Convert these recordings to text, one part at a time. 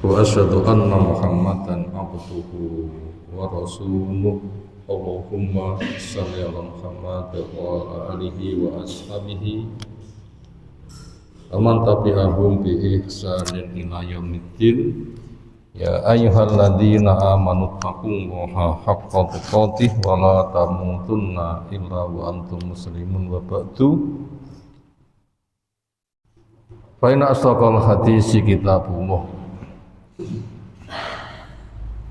وأشهد أن محمدا عبده ورسوله اللهم صل على محمد وعلى آله وأصحابه ومن تبعهم بإحسان إلى يوم الدين يا أيها الذين آمنوا اتقوا الله حق تقاته ولا تموتن إلا وأنتم مسلمون وبعد فإن أصدق الحديث كتاب الله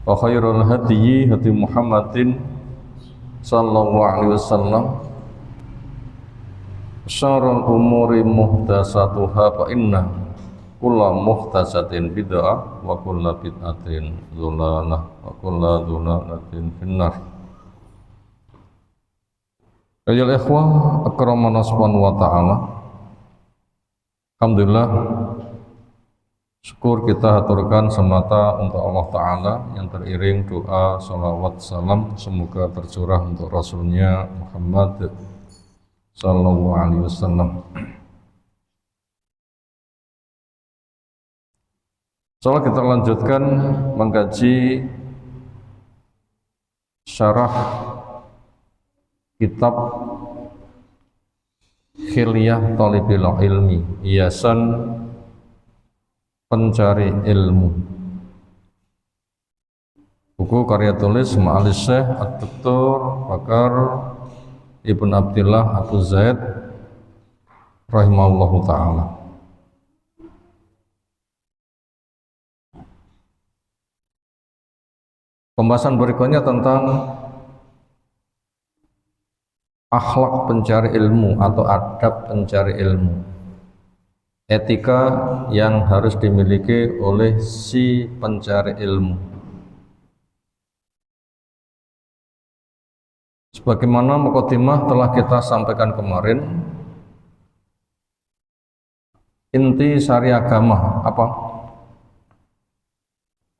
وخير الهدي هدي محمد صلى الله عليه وسلم شر الأمور محدثاتها فإن كل محدثة بدعة وكل بدعة ضلالة وكل ضلالة في النار. Ayyuhal ikhwah akramana subhanahu wa ta'ala. Alhamdulillah, syukur kita haturkan semata untuk Allah Ta'ala yang teriring doa, salawat, salam semoga tercurah untuk Rasulnya Muhammad Sallallahu Alaihi Wasallam. Insyaallah kita lanjutkan mengkaji syarah kitab Khilyah Thalibil Ilmi, Hiasan Pencari Ilmu. Buku karya tulis Ma'ali Syekh Ad-Doktor Bakar Ibn Abdillah Abu Zaid rahimahullahu ta'ala. Pembahasan berikutnya tentang akhlak pencari ilmu atau adab pencari ilmu, etika yang harus dimiliki oleh si pencari ilmu. Sebagaimana mukadimah telah kita sampaikan kemarin, inti sari agama apa?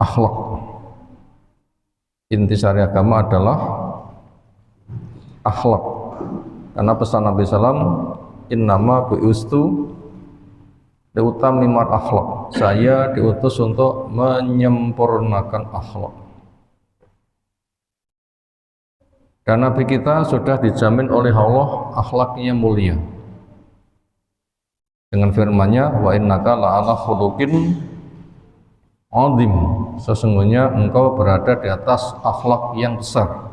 Akhlak. Inti sari agama adalah akhlak. Karena pesan Nabi SAW, innama bu'istu liutammimil akhlak. Saya diutus untuk menyempurnakan akhlak. Dan Nabi kita sudah dijamin oleh Allah akhlaknya mulia. Dengan firman-Nya, wa innaka la'ala khuluqin azim. Sesungguhnya engkau berada di atas akhlak yang besar.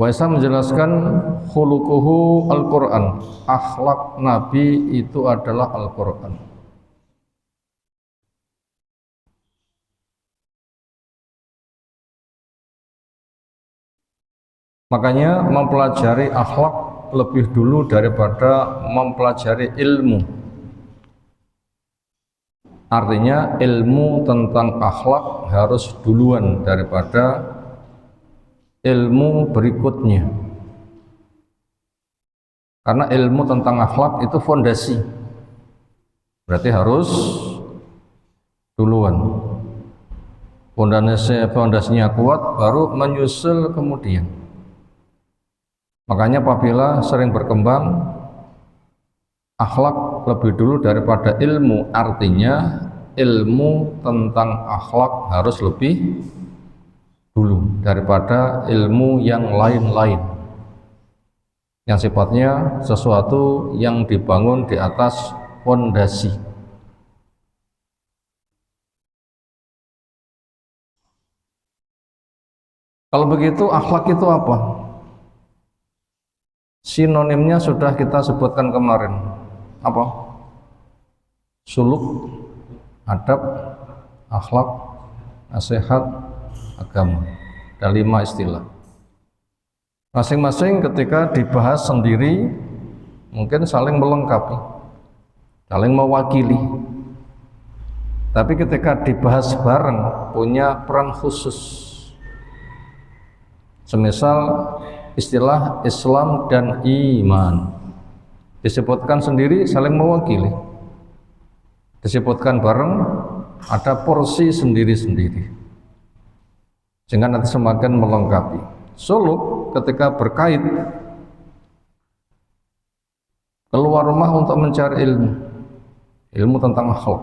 Wa Isa menjelaskan khuluquhu Al-Quran. Akhlak Nabi itu adalah Al-Quran. Makanya mempelajari akhlak lebih dulu daripada mempelajari ilmu. Artinya ilmu tentang akhlak harus duluan daripada ilmu berikutnya. Karena ilmu tentang akhlak itu fondasi. Berarti harus duluan. Fondasinya kuat baru menyusul kemudian. Makanya apabila sering berkembang akhlak lebih dulu daripada ilmu, artinya ilmu tentang akhlak harus lebih dulu daripada ilmu yang lain-lain yang sifatnya sesuatu yang dibangun di atas fondasi. Kalau begitu akhlak itu apa? Sinonimnya sudah kita sebutkan kemarin. Apa? Suluk, adab, akhlak, nasihat, agama. Ada 5 istilah. Masing-masing ketika dibahas sendiri mungkin saling melengkapi, saling mewakili. Tapi ketika dibahas bareng punya peran khusus. Semisal istilah Islam dan iman disebutkan sendiri saling mewakili, disebutkan bareng ada porsi sendiri-sendiri, sehingga nanti semakin melengkapi. Suluk ketika berkait keluar rumah untuk mencari ilmu, ilmu tentang akhlak.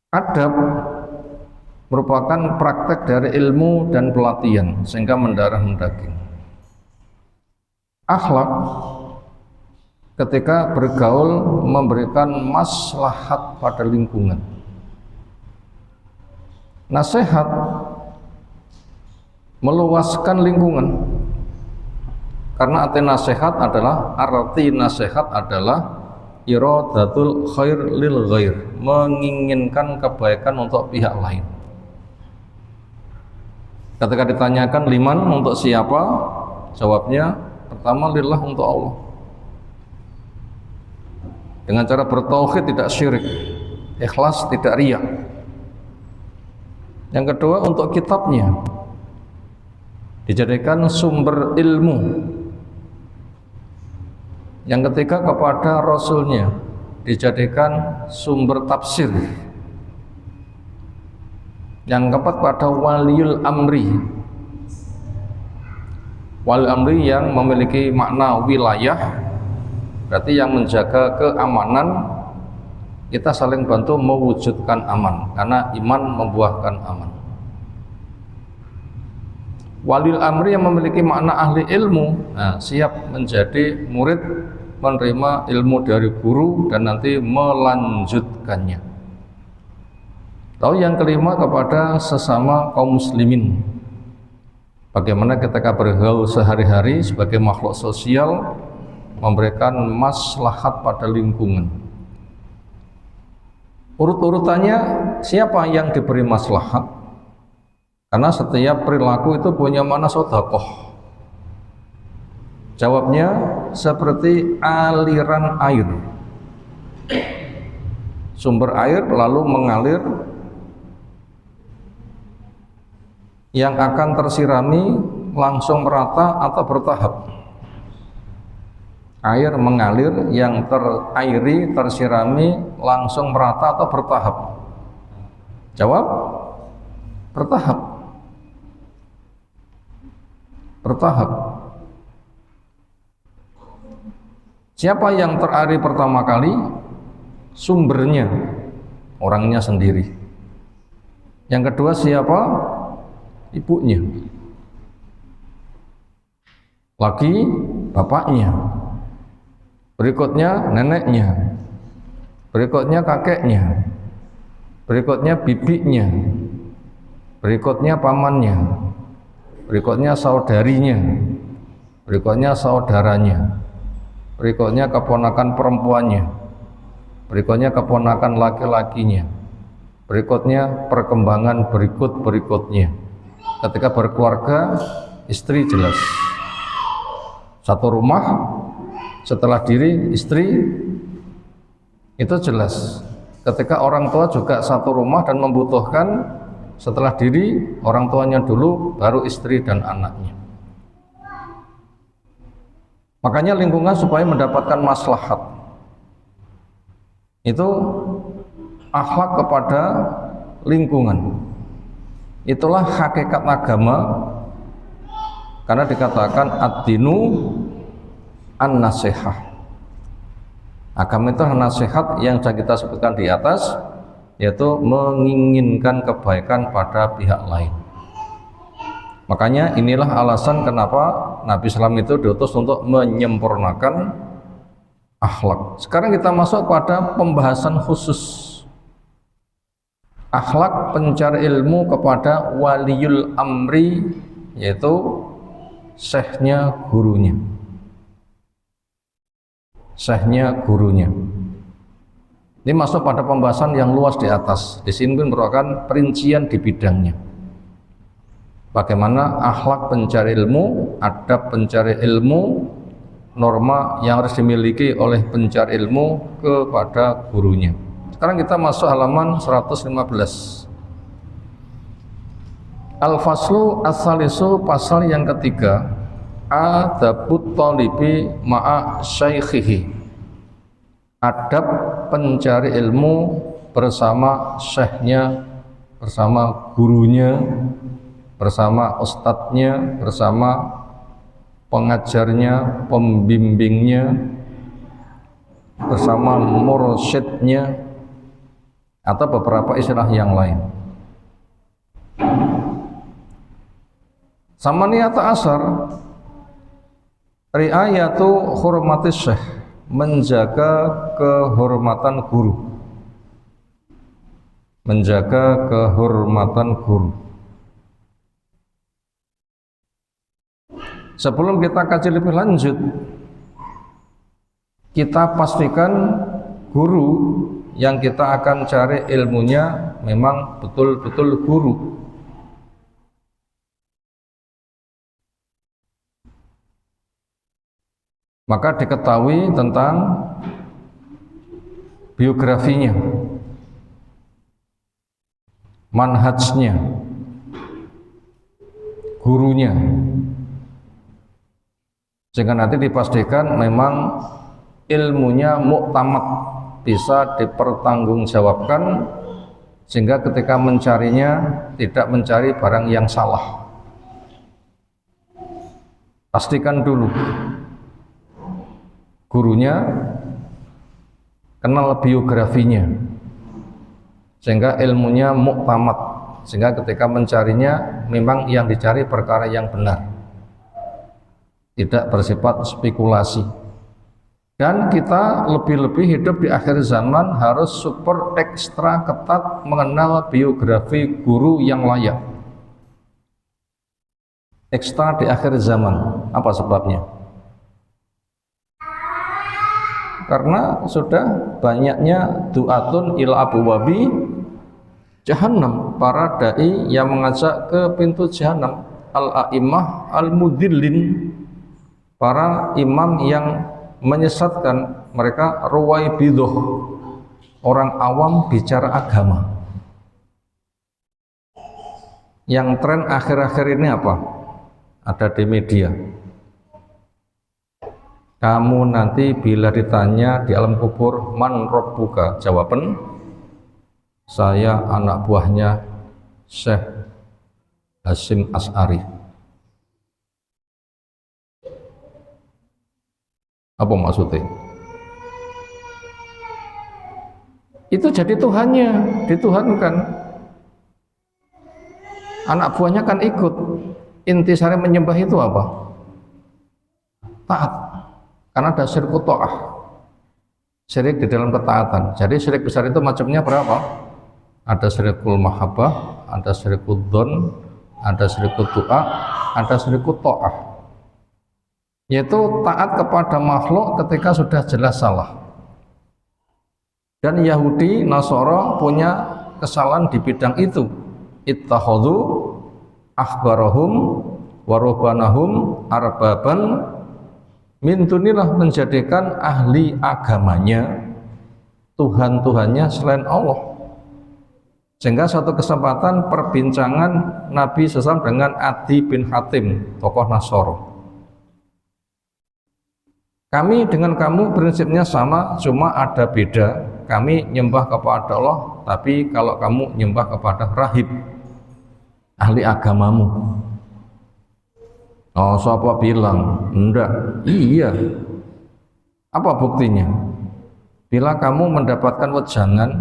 Adab merupakan praktek dari ilmu dan pelatihan sehingga mendarah mendaging. Akhlak ketika bergaul memberikan maslahat pada lingkungan. Nasihat meluaskan lingkungan. Karena arti nasihat adalah iradatul khair lil ghair, menginginkan kebaikan untuk pihak lain. Ketika ditanyakan liman, untuk siapa? Jawabnya pertama lillah, untuk Allah. Dengan cara bertauhid, tidak syirik, ikhlas, tidak riya. Yang kedua untuk kitabnya, dijadikan sumber ilmu. Yang ketiga kepada Rasulnya, dijadikan sumber tafsir. Yang keempat pada waliul amri. Waliul amri yang memiliki makna wilayah, berarti yang menjaga keamanan. Kita saling bantu mewujudkan aman, karena iman membuahkan aman. Waliul amri yang memiliki makna ahli ilmu, siap menjadi murid, menerima ilmu dari guru dan nanti melanjutkannya. Lalu yang kelima kepada sesama kaum muslimin. Bagaimana ketika bergaul sehari-hari sebagai makhluk sosial, memberikan maslahat pada lingkungan. Urut-urutannya siapa yang diberi maslahat? Karena setiap perilaku itu punya makna sedekah. Jawabnya seperti aliran air. Sumber air lalu mengalir, yang akan tersirami langsung merata atau bertahap. Air mengalir, yang terairi, tersirami langsung merata atau bertahap? Jawab bertahap. Bertahap. Siapa yang terairi pertama kali? Sumbernya, orangnya sendiri. Yang kedua siapa? Ibunya. Lagi bapaknya. Berikutnya neneknya. Berikutnya kakeknya. Berikutnya bibinya. Berikutnya pamannya. Berikutnya saudarinya. Berikutnya saudaranya. Berikutnya keponakan perempuannya. Berikutnya keponakan laki-lakinya. Berikutnya perkembangan berikut-berikutnya. Ketika berkeluarga, istri jelas. Satu rumah, setelah diri istri, itu jelas. Ketika orang tua juga satu rumah dan membutuhkan, setelah diri orang tuanya dulu, baru istri dan anaknya. Makanya lingkungan supaya mendapatkan maslahat itu akhlak kepada lingkungan. Itulah hakikat agama, karena dikatakan ad-dinu an-nasihah. Agama itu nasihat yang sudah kita sebutkan di atas, yaitu menginginkan kebaikan pada pihak lain. Makanya inilah alasan kenapa Nabi SAW itu diutus untuk menyempurnakan akhlak. Sekarang kita masuk pada pembahasan khusus akhlak pencari ilmu kepada waliul amri, yaitu syekhnya gurunya. Syekhnya gurunya. Ini masuk pada pembahasan yang luas di atas. Di sini pun merupakan perincian di bidangnya. Bagaimana akhlak pencari ilmu, adab pencari ilmu, norma yang harus dimiliki oleh pencari ilmu kepada gurunya. Sekarang kita masuk halaman 115. Al-faslu as-salisu, pasal yang ketiga. Adabut thalibi ma'a syaikhihi. Adab pencari ilmu bersama syekhnya, bersama gurunya, bersama ustadznya, bersama pengajarnya, pembimbingnya. bersama mursyidnya atau beberapa istilah yang lain. Samaniyata asar riayatu hurmatis syekh, menjaga kehormatan guru. Menjaga kehormatan guru. Sebelum kita kaji lebih lanjut, kita pastikan guru yang kita akan cari ilmunya memang betul-betul guru. Maka diketahui tentang biografinya, manhajnya, gurunya, sehingga nanti dipastikan memang ilmunya muktamad, bisa dipertanggungjawabkan, sehingga ketika mencarinya tidak mencari barang yang salah. Pastikan dulu gurunya, kenal biografinya, sehingga ilmunya muktamad, sehingga ketika mencarinya memang yang dicari perkara yang benar, tidak bersifat spekulasi. Dan kita lebih-lebih hidup di akhir zaman harus super ekstra ketat mengenal biografi guru yang layak. Ekstra di akhir zaman, apa sebabnya? Karena sudah banyaknya du'atun ila abwabi jahannam, para dai yang mengajak ke pintu jahannam, al-a'immah al-mudillin, para imam yang menyesatkan, mereka ruwaibidoh, orang awam bicara agama. Yang tren akhir-akhir ini apa? Ada di media. Kamu nanti bila ditanya di alam kubur, man rabbuka, jawaban, saya anak buahnya Syekh Hasyim Asy'ari. Apa maksudnya? Itu jadi Tuhannya, dituhankan. Anak buahnya kan ikut. Intisari menyembah itu apa? Taat. Karena ada syirku ta'ah, syirik di dalam ketaatan. Jadi syirik besar itu macamnya berapa? Ada syirikul mahabbah, ada syirikul dzon, ada syirikul du'a, ada syirikul ta'ah, yaitu taat kepada makhluk ketika sudah jelas salah. Dan Yahudi, Nasara punya kesalahan di bidang itu. Ittakhadhu ahbarahum warubanahum arbaban min dunillah, menjadikan ahli agamanya Tuhan-Tuhannya selain Allah. Sehingga suatu kesempatan perbincangan Nabi SAW dengan Adi bin Hatim, tokoh Nasara. Kami dengan kamu prinsipnya sama, cuma ada beda. Kami nyembah kepada Allah, tapi kalau kamu nyembah kepada rahib, ahli agamamu. Oh, siapa bilang? Enggak. Iya. Apa buktinya? Bila kamu mendapatkan wejangan,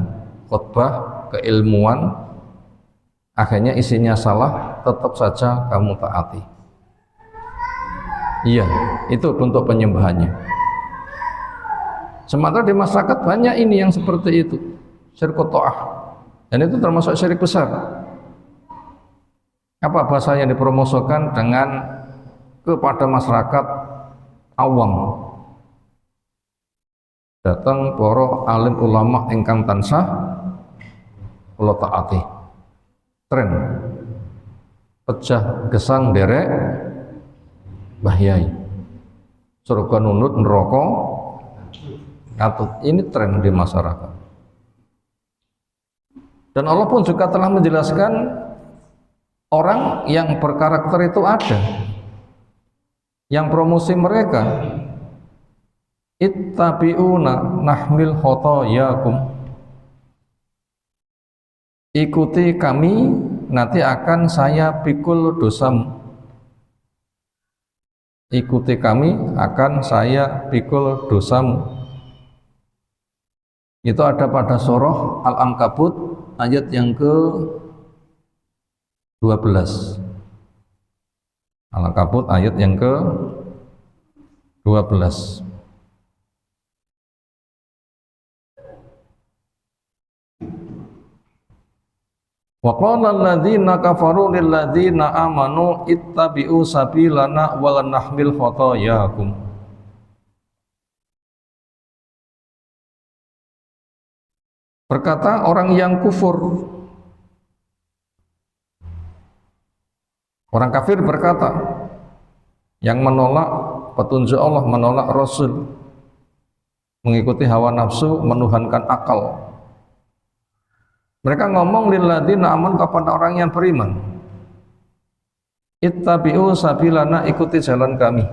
khutbah, keilmuan, akhirnya isinya salah, tetap saja kamu taati. Iya, itu bentuk penyembahannya. Sementara di masyarakat banyak ini yang seperti itu, syirku ta'ah, dan itu termasuk syirik besar. Apa bahasa yang dipromosikan dengan kepada masyarakat awam? Datang para alim ulama ingkang tansah kula taati. Tren pecah gesang derek bahyai, surga nunut neraka atut. Ini tren di masyarakat. Dan Allah pun juga telah menjelaskan orang yang berkarakter itu ada, yang promosi mereka ittabi'una nahmil khotoyakum, ikuti kami nanti akan saya pikul dosamu, ikuti kami akan saya pikul dosamu. Itu ada pada surah Al-Ankabut ayat yang ke-12. Al-Ankabut ayat yang ke-12. Wa qala alladziina kafaru lil ladziina aamanu ittabi'u sabilana wa lan nahmil khotoyakum. Berkata orang yang kufur, orang kafir berkata, yang menolak petunjuk Allah, menolak Rasul, mengikuti hawa nafsu, menuhankan akal. Mereka ngomong lilladzina aman kepada orang yang beriman, ittabi'u sabilana, ikuti jalan kami,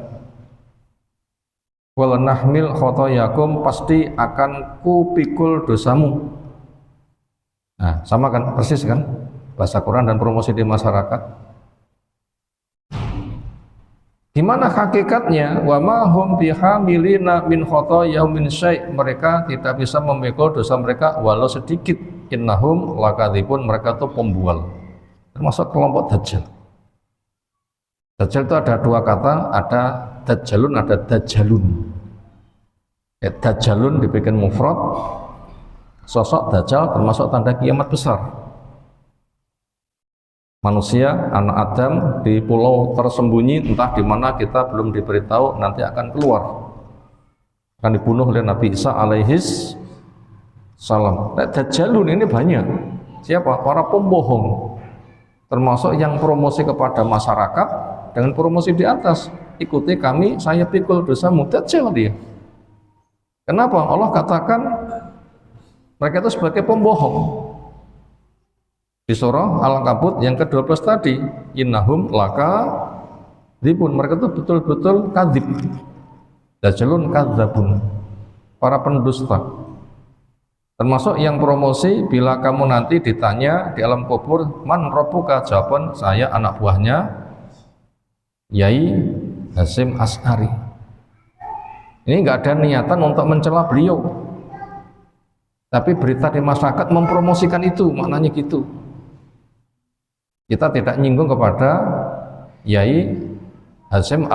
wal nahmil khotoyakum, pasti akan kupikul dosamu. Nah, sama kan, persis kan bahasa Quran dan promosi di masyarakat. Gimana hakikatnya? Wa ma hum bihamilina min khotoyahum min syai', mereka tidak bisa memikul dosa mereka walau sedikit. Innahum lakadzibun, mereka itu pembual, termasuk kelompok dajjal. Dajjal itu ada dua kata, ada dajjalun, ada dajjalun. Dajjalun dibikin mufrad, sosok dajjal termasuk tanda kiamat besar. Manusia, anak Adam di pulau tersembunyi, entah di mana kita belum diberitahu, nanti akan keluar, akan dibunuh oleh Nabi Isa alaihis salam. Nah, dajjalun ini banyak. Siapa? Para pembohong, termasuk yang promosi kepada masyarakat dengan promosi di atas, ikuti kami, saya pikul dosamu. Dajjal dia. Kenapa? Allah katakan mereka itu sebagai pembohong. Di surah Al-Ankabut yang ke-12 tadi, innahum lakadzibun, mereka itu betul-betul kadzib. Dajjalun kadzabun, para pendusta. Termasuk yang promosi, bila kamu nanti ditanya di alam kubur, man rabbuka, jawaban saya anak buahnya Yai Hasyim Asy'ari. Ini nggak ada niatan untuk mencela beliau, tapi berita di masyarakat mempromosikan itu, maknanya gitu. Kita tidak nyinggung kepada Yai Hasyim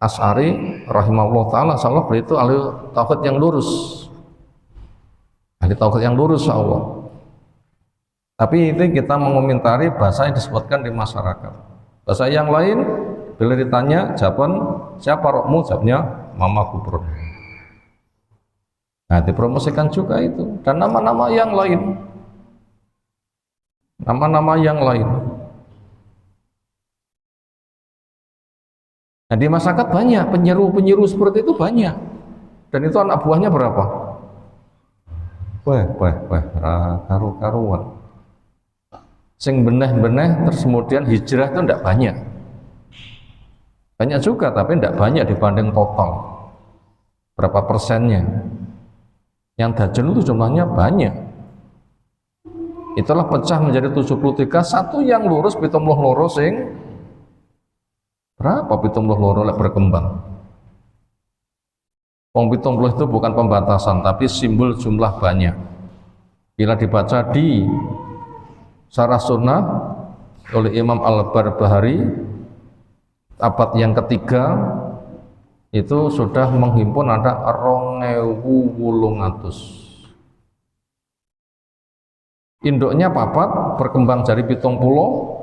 Asy'ari rahimahullah ta'ala, insyaallah beliau itu ahli tauhid yang lurus, ahli tauhid yang lurus insyaallah. Tapi itu kita mengomentari bahasa yang disebutkan di masyarakat. Bahasa yang lain, bila ditanya jawaban siapa rohmu, jawabnya mama kubur. Nah, dipromosikan juga itu, dan nama-nama yang lain, nama-nama yang lain. Nah, di masyarakat banyak penyeru-penyeru seperti itu, banyak, dan itu anak buahnya berapa? Wah, karu-karuan. Sing beneh-beneh terus kemudian hijrah itu tidak banyak. Banyak juga, tapi tidak banyak dibanding total. Berapa persennya? Yang dajjal itu jumlahnya banyak. Itulah pecah menjadi 73, satu yang lurus 72 sing berapa 72 lek berkembang. Wong 70 itu bukan pembatasan, tapi simbol jumlah banyak. Bila dibaca di Syarah Sunnah oleh Imam Al-Barbahari abad yang ketiga, itu sudah menghimpun ada 2800. Induknya papat, berkembang jadi 70,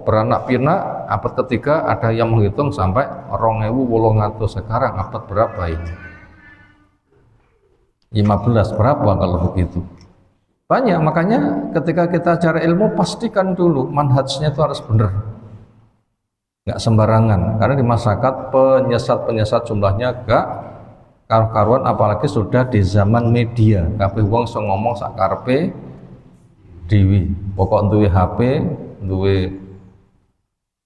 beranak pinak. Abad ketiga ada yang menghitung sampai 2800. Sekarang abad berapa ini? 15, berapa kalau begitu? Banyak, makanya ketika kita cari ilmu, pastikan dulu manhajnya itu harus benar, nggak sembarangan. Karena di masyarakat penyesat-penyesat jumlahnya gak karu-karuan, apalagi sudah di zaman media. Kabeh wong iso ngomong sak karepe dhewe. Pokok duwe HP, duwe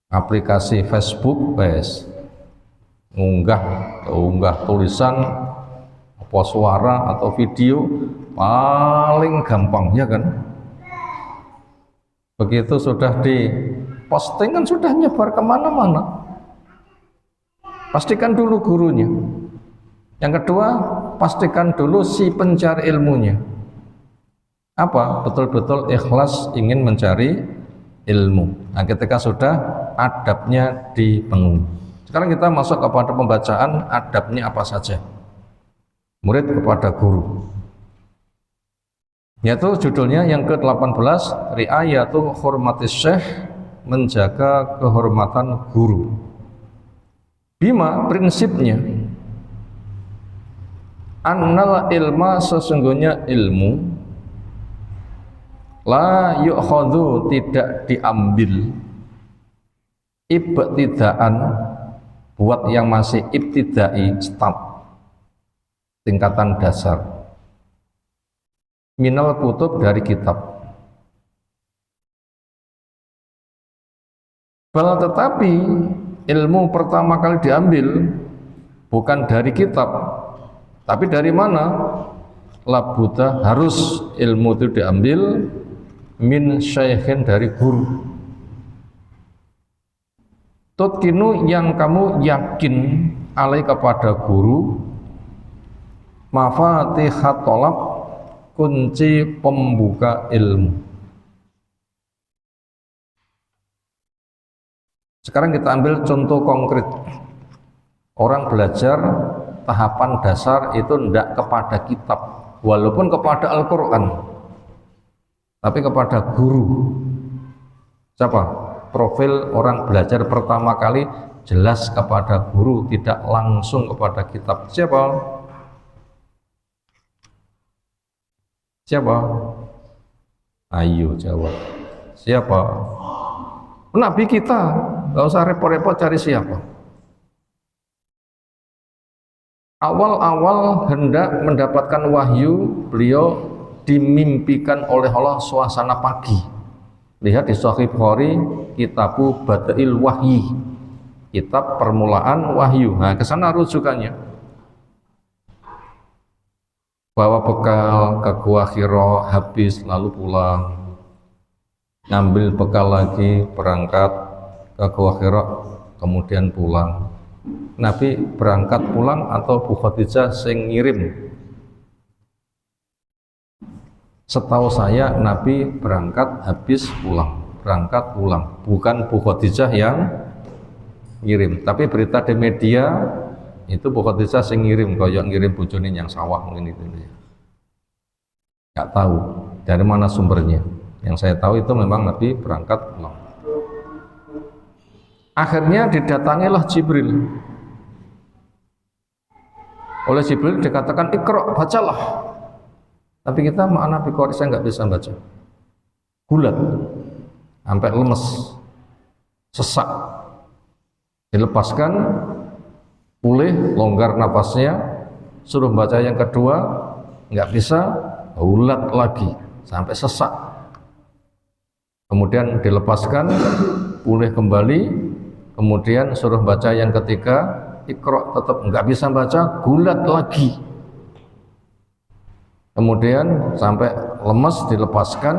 aplikasi Facebook, wes unggah tulisan apa suara atau video paling gampang, ya kan? Begitu sudah di posting kan sudah nyebar kemana-mana. Pastikan dulu gurunya. Yang kedua, pastikan dulu si pencari ilmunya apa, betul-betul ikhlas ingin mencari ilmu. Nah, ketika sudah adabnya dipenuhi. Sekarang kita masuk kepada pembacaan adabnya apa saja. Murid kepada guru. Yaitu judulnya yang ke-18, ri'ayatu hurmatis syekh, menjaga kehormatan guru. Bima, prinsipnya, annal ilma, sesungguhnya ilmu, la yu'khadhu, tidak diambil, ibtidaan, buat yang masih ibtidai, start, tingkatan dasar, minal kutub, dari kitab. Bal, tetapi ilmu pertama kali diambil bukan dari kitab, tapi dari mana? Labuda, harus ilmu itu diambil min syaikhin, dari guru. Tutkinu, yang kamu yakin, alai, kepada guru, mafatihat tolab, kunci pembuka ilmu. Sekarang kita ambil contoh konkret. Orang belajar tahapan dasar itu tidak kepada kitab, walaupun kepada Al-Quran, tapi kepada guru. Siapa? Profil orang belajar pertama kali jelas kepada guru, tidak langsung kepada kitab. Siapa? Siapa? Ayo jawab. Siapa? Nabi kita. Gak usah repot-repot cari siapa. Awal-awal hendak mendapatkan wahyu, beliau dimimpikan oleh Allah suasana pagi. Lihat di Sahih Bukhari, Kitabu Bada'il Wahyi, kitab permulaan wahyu. Nah, ke sana rujukannya. Bawa bekal ke Gua Hira, habis lalu pulang. Ngambil bekal lagi, berangkat ke Gua Hira, kemudian pulang. Nabi berangkat pulang atau Bu Khadijah sing ngirim? Setahu saya Nabi berangkat habis pulang, berangkat pulang, bukan Bu Khadijah yang ngirim. Tapi berita di media itu Bu Khadijah sing ngirim, kayak ngirim bojone yang sawah mungkin itu ya. Nggak tahu dari mana sumbernya. Yang saya tahu itu memang Nabi berangkat pulang. Akhirnya didatangilah Jibril. Oleh Jibril dikatakan, Iqra, bacalah. Tapi kita makna Qori, saya nggak bisa baca. Gulat, sampai lemes, sesak. Dilepaskan, pulih, longgar napasnya, suruh baca yang kedua, nggak bisa, gulat lagi, sampai sesak. Kemudian dilepaskan, pulih kembali, kemudian suruh baca yang ketiga, Iqra, tetap nggak bisa baca, gulat lagi. Kemudian sampai lemes, dilepaskan,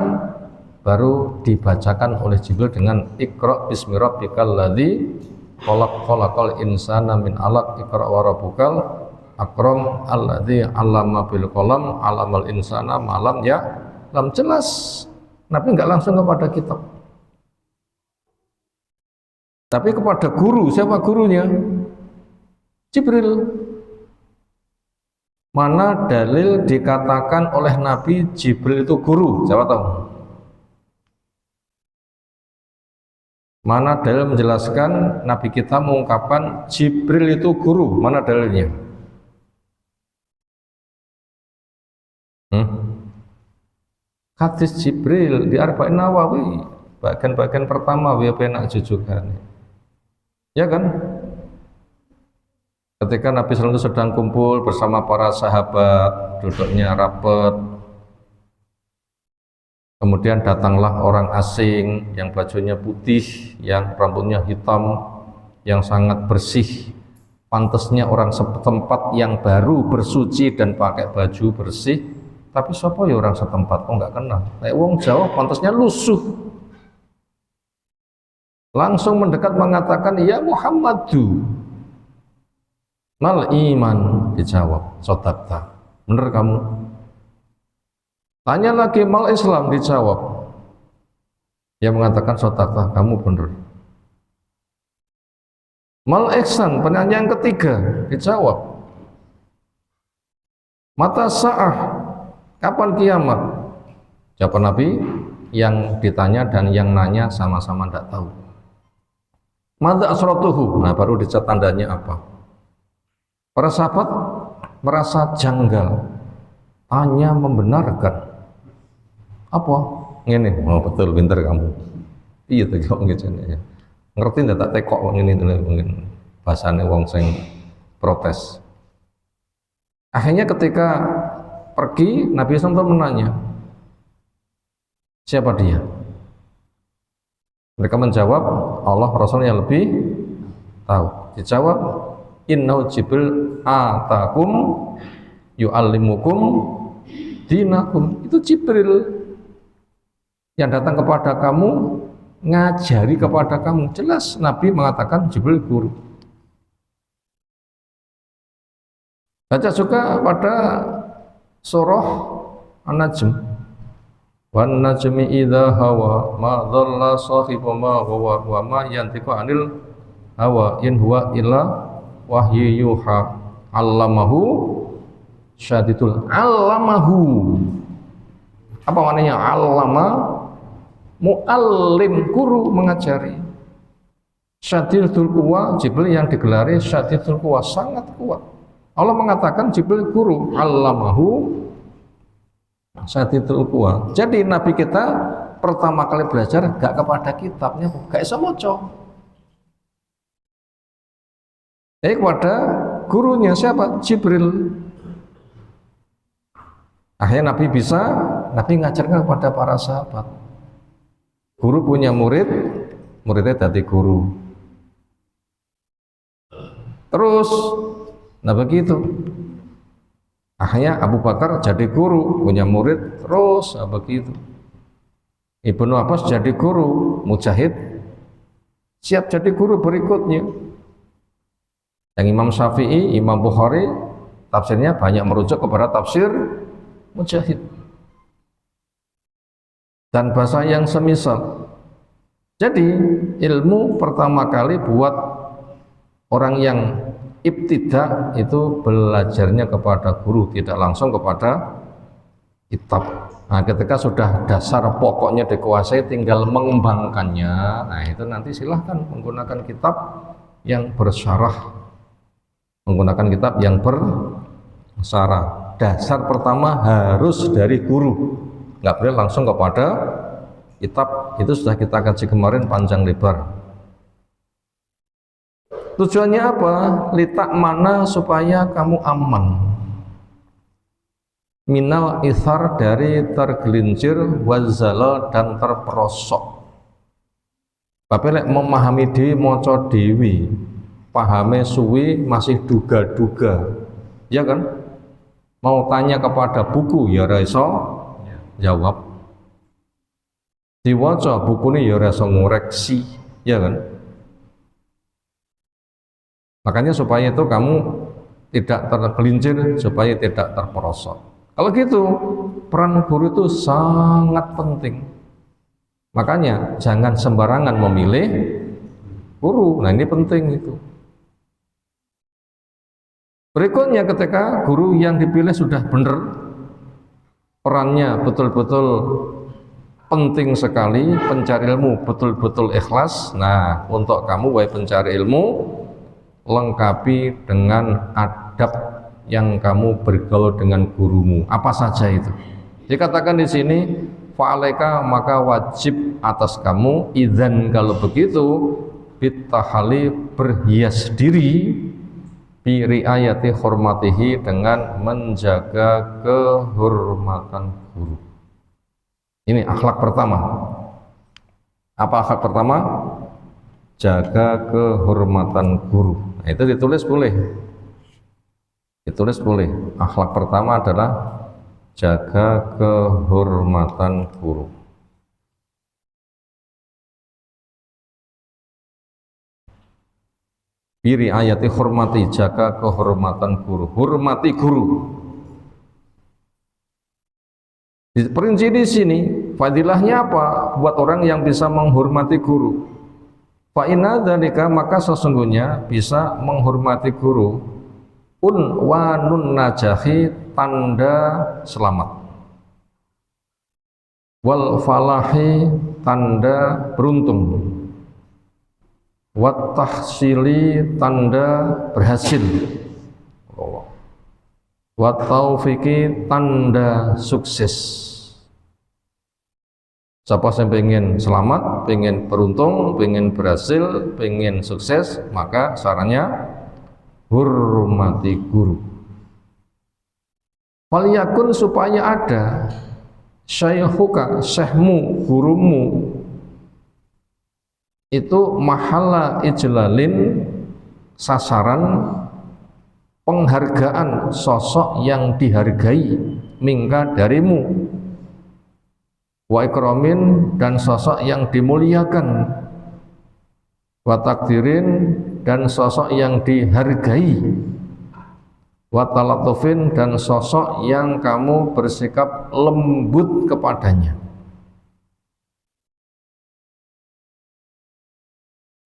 baru dibacakan oleh Jibril dengan Iqra bismi rabbikal ladzi khalaqal insana min 'alaq, Iqra wa rabbukal akram alladzi 'allama bil qalam 'allamal insana ma lam ya'lam. Jelas Nabi nggak langsung kepada kitab, tapi kepada guru. Siapa gurunya? Jibril. Mana dalil dikatakan oleh Nabi Jibril itu guru? Siapa tahu? Mana dalil menjelaskan Nabi kita mengungkapkan Jibril itu guru? Mana dalilnya? Hadis Jibril di Arba'in Nawawi, bagian-bagian pertama wa penak jujukan. Ya kan? Ketika Nabi SAW sedang kumpul bersama para sahabat, duduknya rapat, kemudian datanglah orang asing yang bajunya putih, yang rambutnya hitam, yang sangat bersih. Pantasnya orang setempat yang baru bersuci dan pakai baju bersih. Tapi siapa ya orang setempat? Kok nggak kenal? Wong Jawa pantasnya lusuh. Langsung mendekat mengatakan, ya Muhammadu. Mal iman, dijawab, sodakta, bener kamu. Tanya lagi, mal Islam, dijawab. Dia mengatakan sodakta, kamu bener. Mal ihsan, pertanyaan yang ketiga, dijawab. Mata sa'ah, kapan kiamat? Jawaban Nabi, yang ditanya dan yang nanya sama-sama tidak tahu. Mada asratuhu, nah baru dicat tandanya apa? Para sahabat merasa janggal, tanya membenarkan. Apa? Ini, oh betul, pinter kamu. Iya tuh kok gitu ya. Ngerti ndak tak tekok ini mungkin bahasane wong sing protes. Akhirnya ketika pergi, Nabi SAW menanya, siapa dia? Mereka menjawab, Allah Rasulnya lebih tahu. Dijawab, innahu Jibril atakum yu'allimukum dinakum. Itu Jibril yang datang kepada kamu, ngajari kepada kamu. Jelas Nabi mengatakan Jibril guru. Baca juga pada surah An-Najm. Wan najmi idza hawa ma dhalla sahibu ma huwa wa ma yantiqu anil hawa in huwa illa wahyu yuha. Allamahu syadidul allamahu. Apa maknanya allama? Muallim, guru, mengajari. Syadidul quwa, Jibril yang digelari syadidul quwa, sangat kuat. Allah mengatakan Jibril guru, allamahu syadidul quwa. Jadi Nabi kita pertama kali belajar gak kepada kitabnya, gak bisa moco. Kepada gurunya siapa? Jibril. Akhirnya Nabi ngajarkan kepada para sahabat. Guru punya murid, muridnya jadi guru. Terus, nah begitu. Akhirnya Abu Bakar jadi guru, punya murid, terus begitu. Ibnu Abbas jadi guru, Mujahid siap jadi guru berikutnya. Yang Imam Syafi'i, Imam Bukhari, tafsirnya banyak merujuk kepada tafsir Mujahid. Dan bahasa yang semisal. Jadi ilmu pertama kali buat orang yang ibtidah itu belajarnya kepada guru, tidak langsung kepada kitab. Nah, ketika sudah dasar pokoknya dikuasai, tinggal mengembangkannya. Nah, itu nanti silahkan menggunakan kitab yang bersyarah, menggunakan kitab yang bersyarah. Dasar pertama harus dari guru, nggak boleh langsung kepada kitab. Itu sudah kita kaji kemarin panjang lebar. Tujuannya apa? Litak mana supaya kamu aman minal ithar, dari tergelincir, wazala, dan terperosok. Tapi lek memahami dewi, moco dewi, pahame suwi, masih duga-duga, ya kan? Mau tanya kepada buku ya ora iso jawab. Diwaca buku ini ya ora iso ngoreksi, ya kan? Makanya supaya itu kamu tidak tergelincir, supaya tidak terperosok. Kalau gitu, peran guru itu sangat penting. Makanya jangan sembarangan memilih guru. Nah, ini penting itu. Berikutnya, ketika guru yang dipilih sudah benar, perannya betul-betul penting sekali, pencari ilmu betul-betul ikhlas. Nah, untuk kamu wahai pencari ilmu, lengkapi dengan adab yang kamu bergaul dengan gurumu. Apa saja itu? Dikatakan di sini, fa'alaika, maka wajib atas kamu, idzan, kalau begitu, bitahali, berhias diri, bi riayati hormatihi, dengan menjaga kehormatan guru. Ini akhlak pertama. Apa akhlak pertama? Jaga kehormatan guru. Nah, itu ditulis boleh. Ditulis boleh. Akhlak pertama adalah jaga kehormatan guru. Biriayati hormati, jaga kehormatan guru, hormati guru. Perinci di sini, fadilahnya apa? Buat orang yang bisa menghormati guru. Fa inna dzalika, maka sesungguhnya bisa menghormati guru, unwanun najahi, tanda selamat. Wal falahi, tanda beruntung. Wat tahsili, tanda berhasil. Wat taufiki, tanda sukses. Siapa yang pengen selamat, pengen beruntung, pengen berhasil, pengen sukses, maka sarannya hormati guru. Faliyakun, supaya ada syaikhuka, syekhmu, gurumu itu mahala ijlalin, sasaran penghargaan, sosok yang dihargai, mingka darimu, wa ikramin, dan sosok yang dimuliakan, wa takdirin, dan sosok yang dihargai, wa talatufin, dan sosok yang kamu bersikap lembut kepadanya.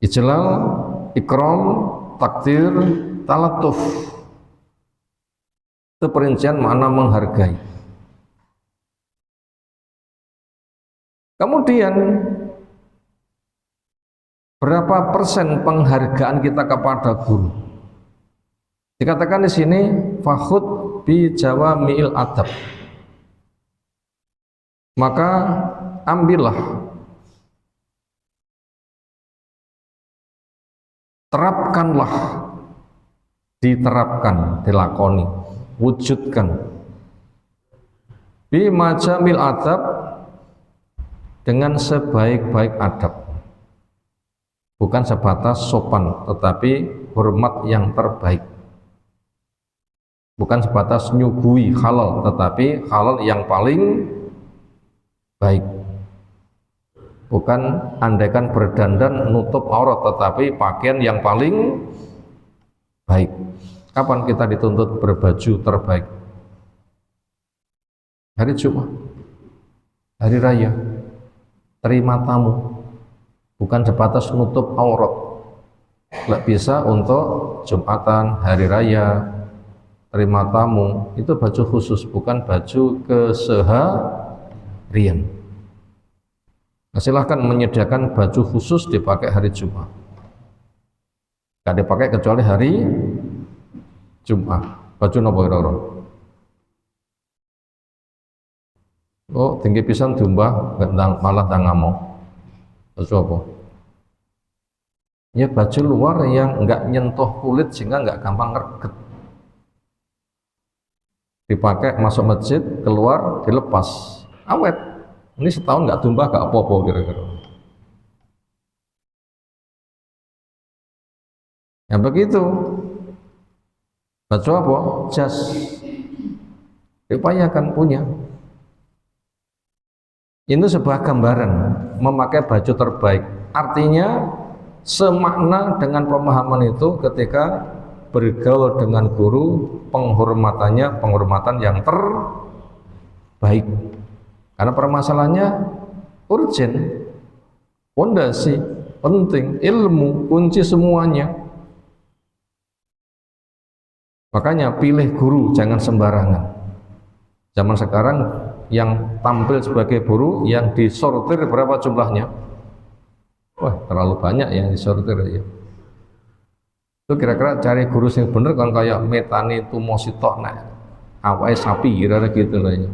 Ijlal, ikram, takdir, talatuf, itu perincian makna menghargai. Kemudian berapa persen penghargaan kita kepada guru? Dikatakan di sini fakhud bi jawami'il adab, maka ambillah, terapkanlah, diterapkan, dilakoni, wujudkan bi majamil adab, dengan sebaik-baik adab, bukan sebatas sopan, tetapi hormat yang terbaik, bukan sebatas nyuguhi halal, tetapi halal yang paling baik, bukan andaikan berdandan nutup aurat, tetapi pakaian yang paling baik. Kapan kita dituntut berbaju terbaik? Hari Jumat, hari raya, terima tamu, bukan sebatas nutup aurat. Nggak bisa untuk Jumatan, hari raya, terima tamu, itu baju khusus, bukan baju keseharian. Nah, silahkan menyediakan baju khusus dipakai hari Jumat, nggak dipakai kecuali hari Jumat. Baju nopo kira-kira? Oh, tinggi pisan diumbah, malah tangamu. Baju apa? Ya baju luar yang nggak nyentuh kulit sehingga nggak gampang reget. Dipakai masuk masjid, keluar dilepas, awet. Ini setahun nggak tumbah, nggak apa-apa kira-kira. Ya begitu. Baju apa? Jas. Diupayakan punya. Ini sebuah gambaran memakai baju terbaik. Artinya semakna dengan pemahaman itu ketika bergaul dengan guru, penghormatannya penghormatan yang terbaik. Karena permasalahannya urgen, fondasi, penting, ilmu, kunci semuanya. Makanya pilih guru jangan sembarangan. Zaman sekarang yang tampil sebagai guru yang disortir berapa jumlahnya? Wah, terlalu banyak yang disortir ya. Itu kira-kira cari guru yang bener kan kayak metani tumositok nek awake sapi kira-kira gitu lah ya.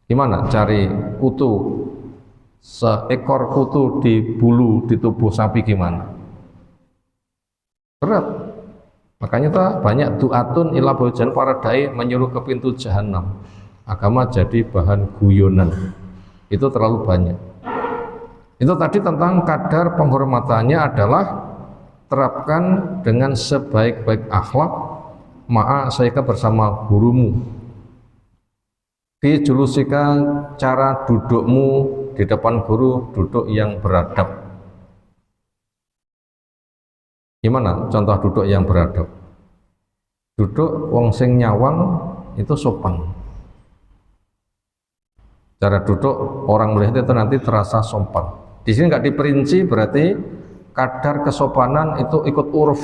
Gimana cari kutu, seekor kutu di bulu di tubuh sapi gimana? Berat. Makanya banyak du'atun ila bojan, para dai menyuruh ke pintu jahanam. Agama jadi bahan guyonan. Itu terlalu banyak. Itu tadi tentang kadar penghormatannya adalah terapkan dengan sebaik-baik akhlak, ma'a saika bersama gurumu. Dijulusika, cara dudukmu di depan guru, duduk yang beradab. Gimana contoh duduk yang beradab? Duduk wong sing nyawang itu sopan. Cara duduk orang melihat itu nanti terasa sopan. Di sini nggak diperinci, berarti kadar kesopanan itu ikut uruf.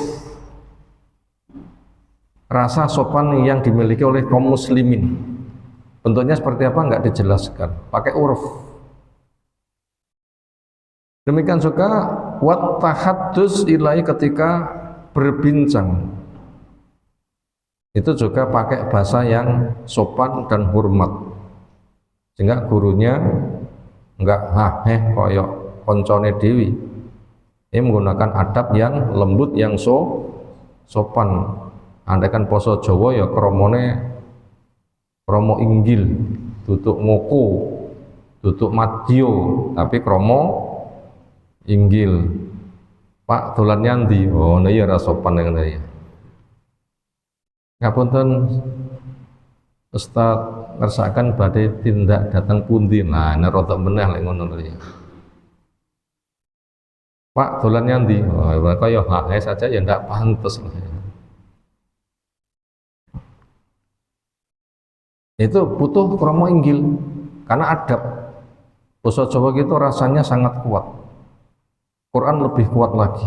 Rasa sopan yang dimiliki oleh kaum muslimin. Bentuknya seperti apa nggak dijelaskan, pakai uruf. Demikian juga wat tahaddus ilai ketika berbincang. Itu juga pakai bahasa yang sopan dan hormat. Sehingga gurunya enggak koyok koncone dewi. Ini menggunakan adab yang lembut, yang sopan. Andaikan poso Jawa ya kromone kromo inggil, tutuk ngoko, tutuk madyo, tapi kromo inggil. Pak dolan nyandi, oh nah iya sopan dengan saya. Ngapunten Ustaz ngersakan badai tindak datang pundi, nah ini rotok meneh lek ngono ya. Pak dolan nyandi, oh kaya hak saja ya ndak pantes lah ya. Itu butuh kromo inggil karena adab. Basa Jawa gitu rasanya sangat kuat. Quran lebih kuat lagi.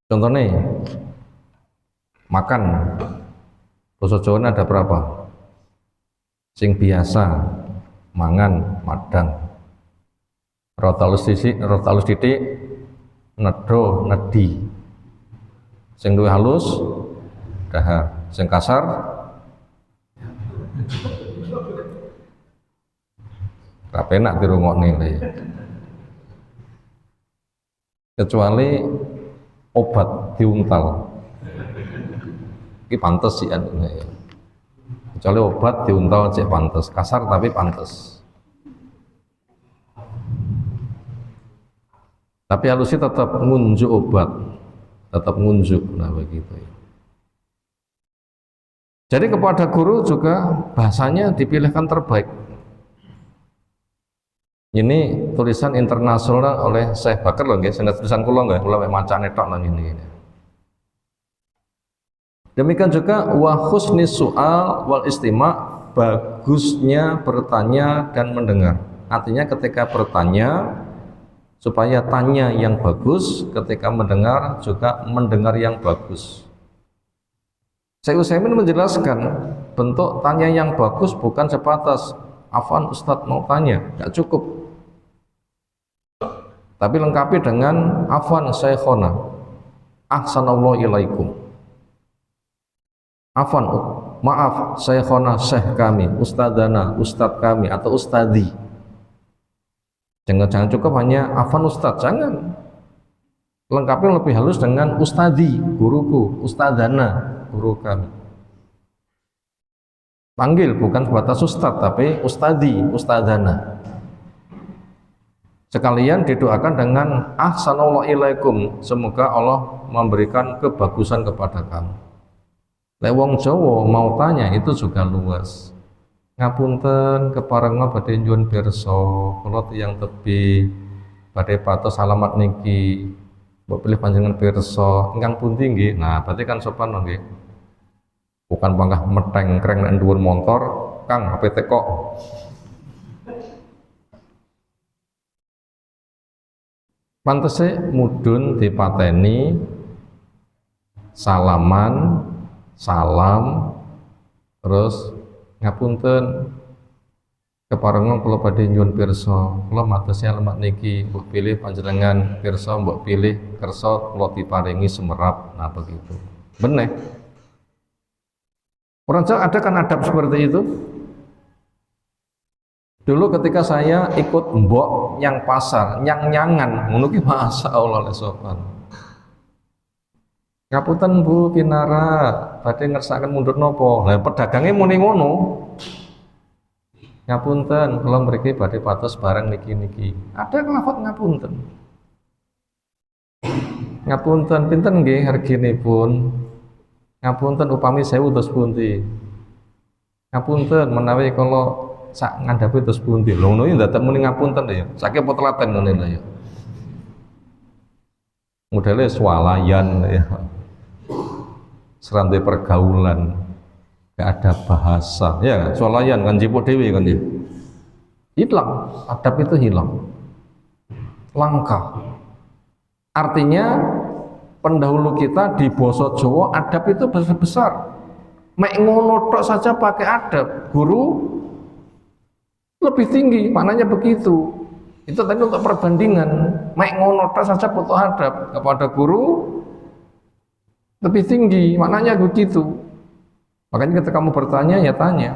Contohnya makan. Basa Jawa ada berapa? Sing biasa mangan madang. Rota halus titik nedho nedi. Sing luwih halus dahar. Sing kasar rapenak dirungokne lho ya. Kecuali obat diuntal. Iki pantes sih ya. Kecuali obat diuntal cek pantes, kasar tapi pantes. Tapi halusnya tetap ngunjuk obat, tetap ngunjuk, nah begitu ya. Jadi kepada guru juga bahasanya dipilihkan terbaik. Ini tulisan internasional oleh Syekh Bakar loh, nggih, tulisan kula nggih, kula macane tok nang ini. Demikian juga wa husni su'al wal istima', bagusnya bertanya dan mendengar. Artinya ketika bertanya supaya tanya yang bagus, ketika mendengar juga mendengar yang bagus. Syekh Utsaimin menjelaskan bentuk tanya yang bagus bukan sebatas afwan Ustadz mau tanya, tidak cukup. Tapi lengkapi dengan afwan Syekhona, ahsanallahu ilaikum. Afwan, maaf Syekhona, Syekh kami, Ustadzana, Ustadz kami atau Ustadi. Jangan cukup hanya afwan Ustadz, jangan. Lengkapi lebih halus dengan Ustadi, guruku, Ustadzana, guru kami. Panggil bukan sebatas Ustadz tapi Ustadi, Ustadzana. Sekalian didoakan dengan ahsanallahu ilaikum, semoga Allah memberikan kebagusan kepada kamu. Lek wong Jawa mau tanya itu juga luas. Ngapunten keparenga badhe nyuwun pirsa, kula tiyang tebih badhe patos alamat niki. Mbok pilih panjenengan pirsa, ingkang pundi nggih. Nah, berarti kan sopan nggih. Bukan panggah meteng kreng nek dhuwur motor, Kang HP tekok. Pantese mudhun dipateni salaman, salam, terus ngapunten keparenga kula badhe nyuwun pirsa, kula madosi alamat niki, mbok pilih panjenengan pirsa, mbok pilih kersa kula diparingi semerap. Nah begitu. Bener. Orang Jawa ada kan adab seperti itu. Dulu ketika saya ikut mbok yang pasar, nyang-nyangan, ngono ki masyaallah le sopan. Ngapunten Bu Pinara, badhe ngersakaken mundur napa? Lah pedagange muni ngono. Ngapunten, kula mriki badhe patos barang niki-niki. Ada lafaz ngapunten. Ngapunten pinten nggih harginipun? Ngapunten upami 1000 dos pundi? Ngapunten menawi kala sak ngandhapi dos pundi? Lho ngono iki ndadak muni ngapunten lho ya. Saking apa telaten ngene lho ya. modelnya swalayan ya, serantai pergaulan, gak ada bahasa ya, swalayan kan jipuk dewi kan ya, hilang, adab itu hilang, langka. Artinya pendahulu kita di basa Jawa adab itu besar-besar, mek ngono tok saja pakai adab, guru lebih tinggi, maknanya begitu. Itu tadi untuk perbandingan, mek ngono tok saja butuh adab, kepada guru lebih tinggi, maknanya begitu. Makanya ketika kamu bertanya ya tanya,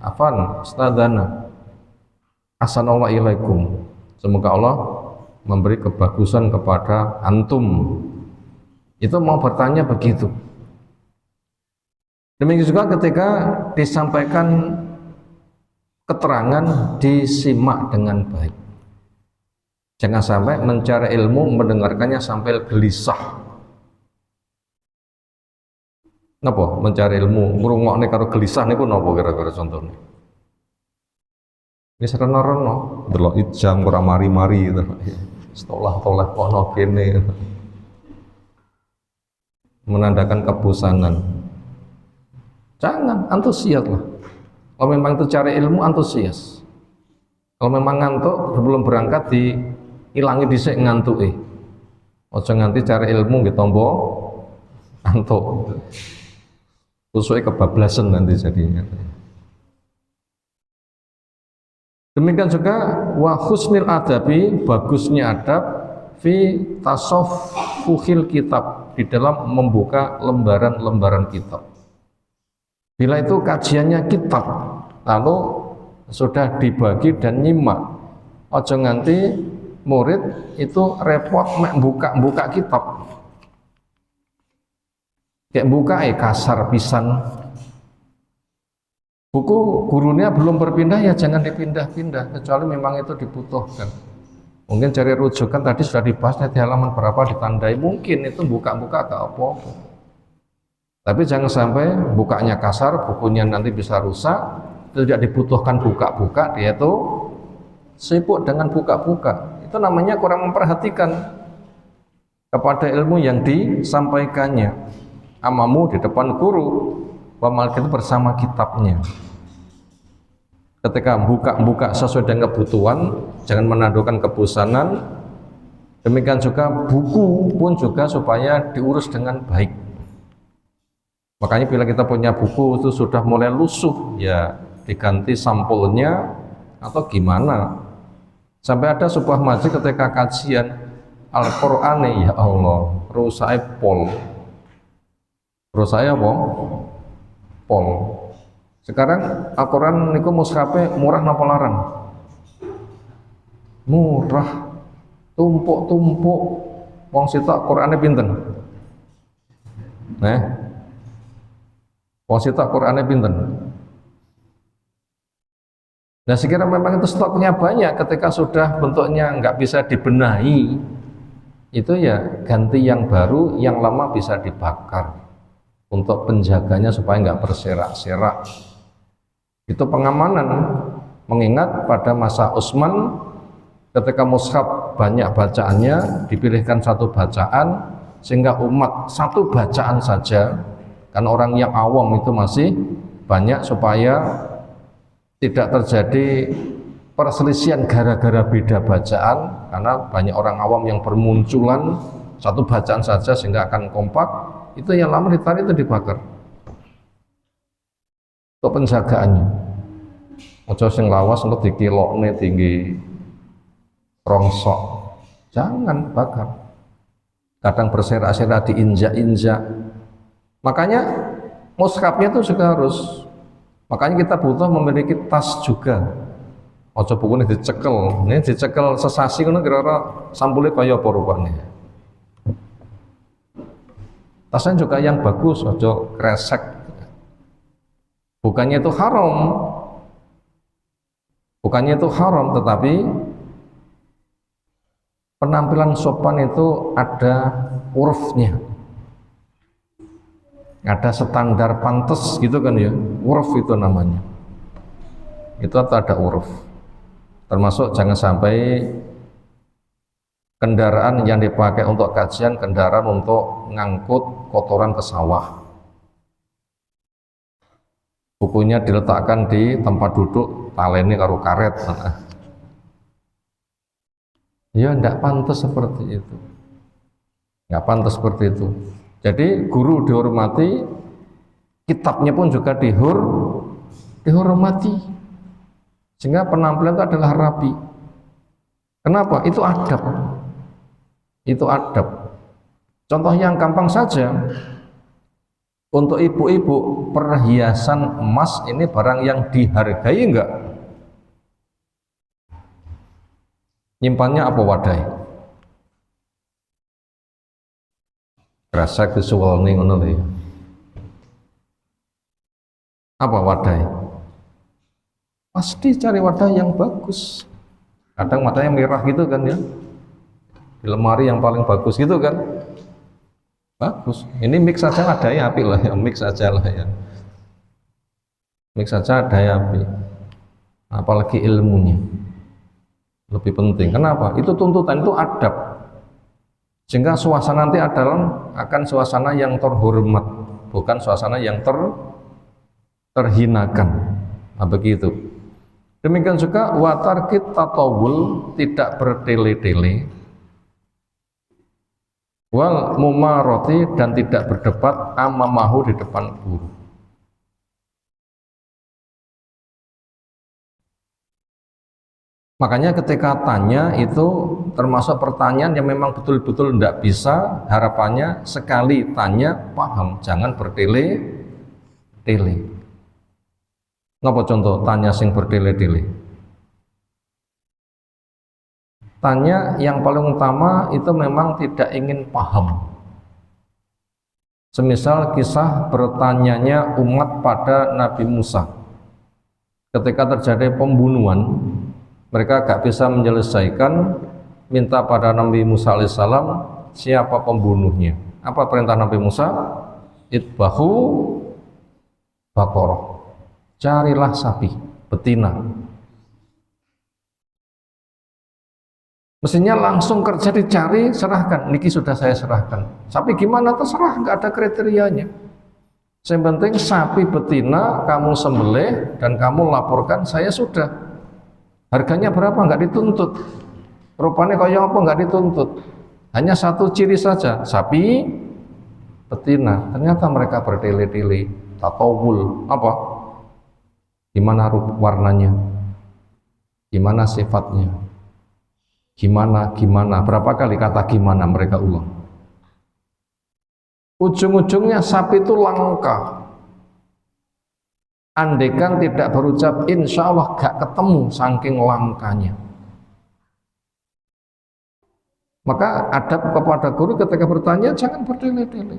afan ustadzana, ahsanallahu ilaikum, semoga Allah memberi kebagusan kepada antum. Itu mau bertanya begitu. Demikian juga ketika disampaikan keterangan, disimak dengan baik. Jangan sampai mencari ilmu mendengarkannya sampai gelisah. Napa mencari ilmu ngrungokne karo gelisah niku napa kira-kira contohnya? Wis rena-rena delok jam ora mari-mari gitu. Setelah kono kene. Menandakan kebosanan. Jangan, antusias lah. Kalau memang itu cari ilmu, antusias. Kalau memang ngantuk sebelum berangkat diilangi dhisik ngantuke. Ojo nganti cari ilmu nggih tombo ngantuk. Kusuk kebablasan nanti jadinya. Demikian juga wa husnil adabi, bagusnya adab fi tasaffuhil kitab, di dalam membuka lembaran-lembaran kitab. Bila itu kajiannya kitab, lalu sudah dibagi dan nyimak, ojo nganti murid itu repot mek buka kitab. Kayak buka kasar pisan. Buku gurunya belum berpindah ya jangan dipindah-pindah, kecuali memang itu dibutuhkan. Mungkin cari rujukan tadi sudah dibahas di halaman berapa ditandai, mungkin itu buka-buka gak apa-apa. Tapi jangan sampai bukanya kasar, bukunya nanti bisa rusak, tidak dibutuhkan buka-buka, dia itu sibuk dengan buka-buka. Itu namanya kurang memperhatikan kepada ilmu yang disampaikannya. Amamu di depan guru, wamal itu bersama kitabnya. Ketika buka sesuai dengan kebutuhan, jangan menandakan kebosanan. Demikian juga buku pun juga supaya diurus dengan baik. Makanya bila kita punya buku itu sudah mulai lusuh, ya diganti sampulnya atau gimana. Sampai ada sebuah majlis ketika kajian Al-Qur'an, ya Allah, rusake pol. Rusake apa? Pol. Sekarang Al-Quran niku mushafe murah napa larang? Murah. Tumpuk-tumpuk. Wong sitok Qur'ane pinten? Wong sitok Qur'ane pinten? Nah, sekiranya memang itu stoknya banyak, ketika sudah bentuknya nggak bisa dibenahi, itu ya ganti yang baru, yang lama bisa dibakar untuk penjaganya supaya nggak berserak-serak. Itu pengamanan, mengingat pada masa Utsman ketika mushaf banyak bacaannya, dipilihkan satu bacaan sehingga umat satu bacaan saja, kan orang yang awam itu masih banyak, supaya tidak terjadi perselisihan gara-gara beda bacaan, karena banyak orang awam yang bermunculan satu bacaan saja sehingga akan kompak. Itu yang lama ditarik itu dibakar untuk penjagaannya. Ojo sing lawas untuk dikilokne tinggi rongsok, jangan bakar. Kadang berserak-serak, diinjak-injak. Makanya mushafnya itu juga harus. Makanya kita butuh memiliki tas juga. Ojo buku ini dicekel sesasi kan kira-kira sampulnya kaya apa rupanya. Tasnya juga yang bagus, ojo kresek. Bukannya itu haram, tetapi penampilan sopan itu ada urufnya, ada standar pantas gitu kan ya, uruf itu namanya. Itu ada uruf. Termasuk jangan sampai kendaraan yang dipakai untuk kajian kendaraan untuk ngangkut kotoran ke sawah. Bukunya diletakkan di tempat duduk, taleni karo karet. Ya tidak pantas seperti itu. Nggak pantas seperti itu. Jadi guru dihormati, kitabnya pun juga dihormati. Sehingga penampilan itu adalah rapi. Kenapa? Itu adab. Itu adab. Contoh yang gampang saja. Untuk ibu-ibu, perhiasan emas ini barang yang dihargai enggak? Nyimpannya apa wadai? Rasa visual nih ngono ya. Apa wadai? Pasti cari wadah yang bagus. Kadang wadahnya merah gitu kan ya. Di lemari yang paling bagus gitu kan. Bagus. Ini mix saja ada ya api lah ya, mix saja lah ya. Mix saja ada ya api. Apalagi ilmunya. Lebih penting. Kenapa? Itu tuntutan, itu adab. Sehingga suasana nanti adalah akan suasana yang terhormat, bukan suasana yang terhinakan. Nah, begitu. Demikian juga watarkit tatawul, tidak bertele-tele. Wal mumaroti, dan tidak berdebat amamahu, di depan guru. Makanya ketika tanya itu termasuk pertanyaan yang memang betul-betul tidak bisa, harapannya sekali tanya paham, jangan bertele-tele. Ngapa contoh tanya sing bertele-tele? Tanya yang paling utama itu memang tidak ingin paham. Semisal kisah bertanyanya umat pada Nabi Musa. Ketika terjadi pembunuhan, mereka gak bisa menyelesaikan, minta pada Nabi Musa alaihissalam siapa pembunuhnya. Apa perintah Nabi Musa? Itbahu baqarah. Carilah sapi betina. Mestinya langsung kerja dicari, serahkan. Niki sudah saya serahkan. Sapi gimana terserah, nggak ada kriterianya. Yang penting sapi betina kamu sembelih dan kamu laporkan, saya sudah. Harganya berapa? Nggak dituntut. Rupanya kayak apa? Nggak dituntut. Hanya satu ciri saja, sapi betina. Ternyata mereka bertele-tele, tatawul. Apa? Gimana warnanya? Gimana sifatnya? Gimana, berapa kali kata gimana mereka ulang. Ujung-ujungnya sapi itu langka. Andaikan tidak berucap insya Allah gak ketemu saking langkanya. Maka adab kepada guru ketika bertanya jangan bertele-tele.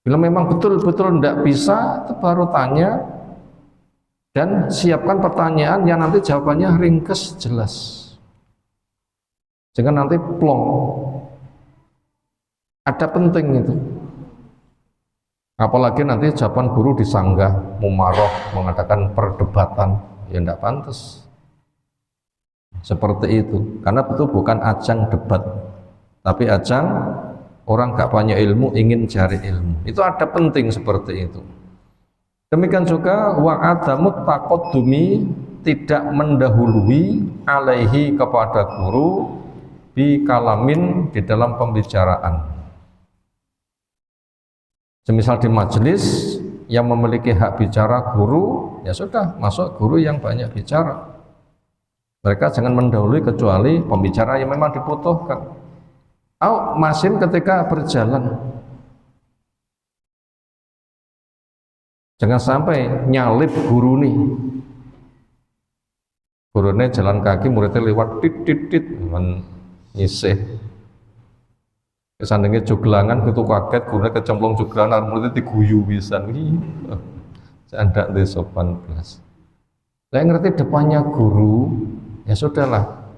Bila memang betul-betul tidak bisa, itu baru tanya dan siapkan pertanyaan yang nanti jawabannya ringkas jelas. Jangan nanti plong. Ada penting itu. Apalagi nanti jawaban guru disanggah, mumaroh, mengadakan perdebatan, ya tidak pantas. Seperti itu. Karena itu bukan ajang debat, tapi ajang orang gak punya ilmu ingin cari ilmu. Itu ada penting seperti itu. Demikian juga wa adamut taqaddumi, tidak mendahului alaihi kepada guru bi kalamin, di dalam pembicaraan. Semisal di majelis yang memiliki hak bicara guru, ya sudah masuk guru yang banyak bicara. Mereka jangan mendahului kecuali pembicara yang memang dibutuhkan. Masin ketika berjalan, jangan sampai nyalip guru nih. Gurunya jalan kaki, muridnya lewat tit nyisih. Kesandengnya joglangan itu kaget, guna kecemplung joglangan, muridnya diguyu pisan. Candak di sopan belas. Saya ngerti depannya guru, ya sudahlah.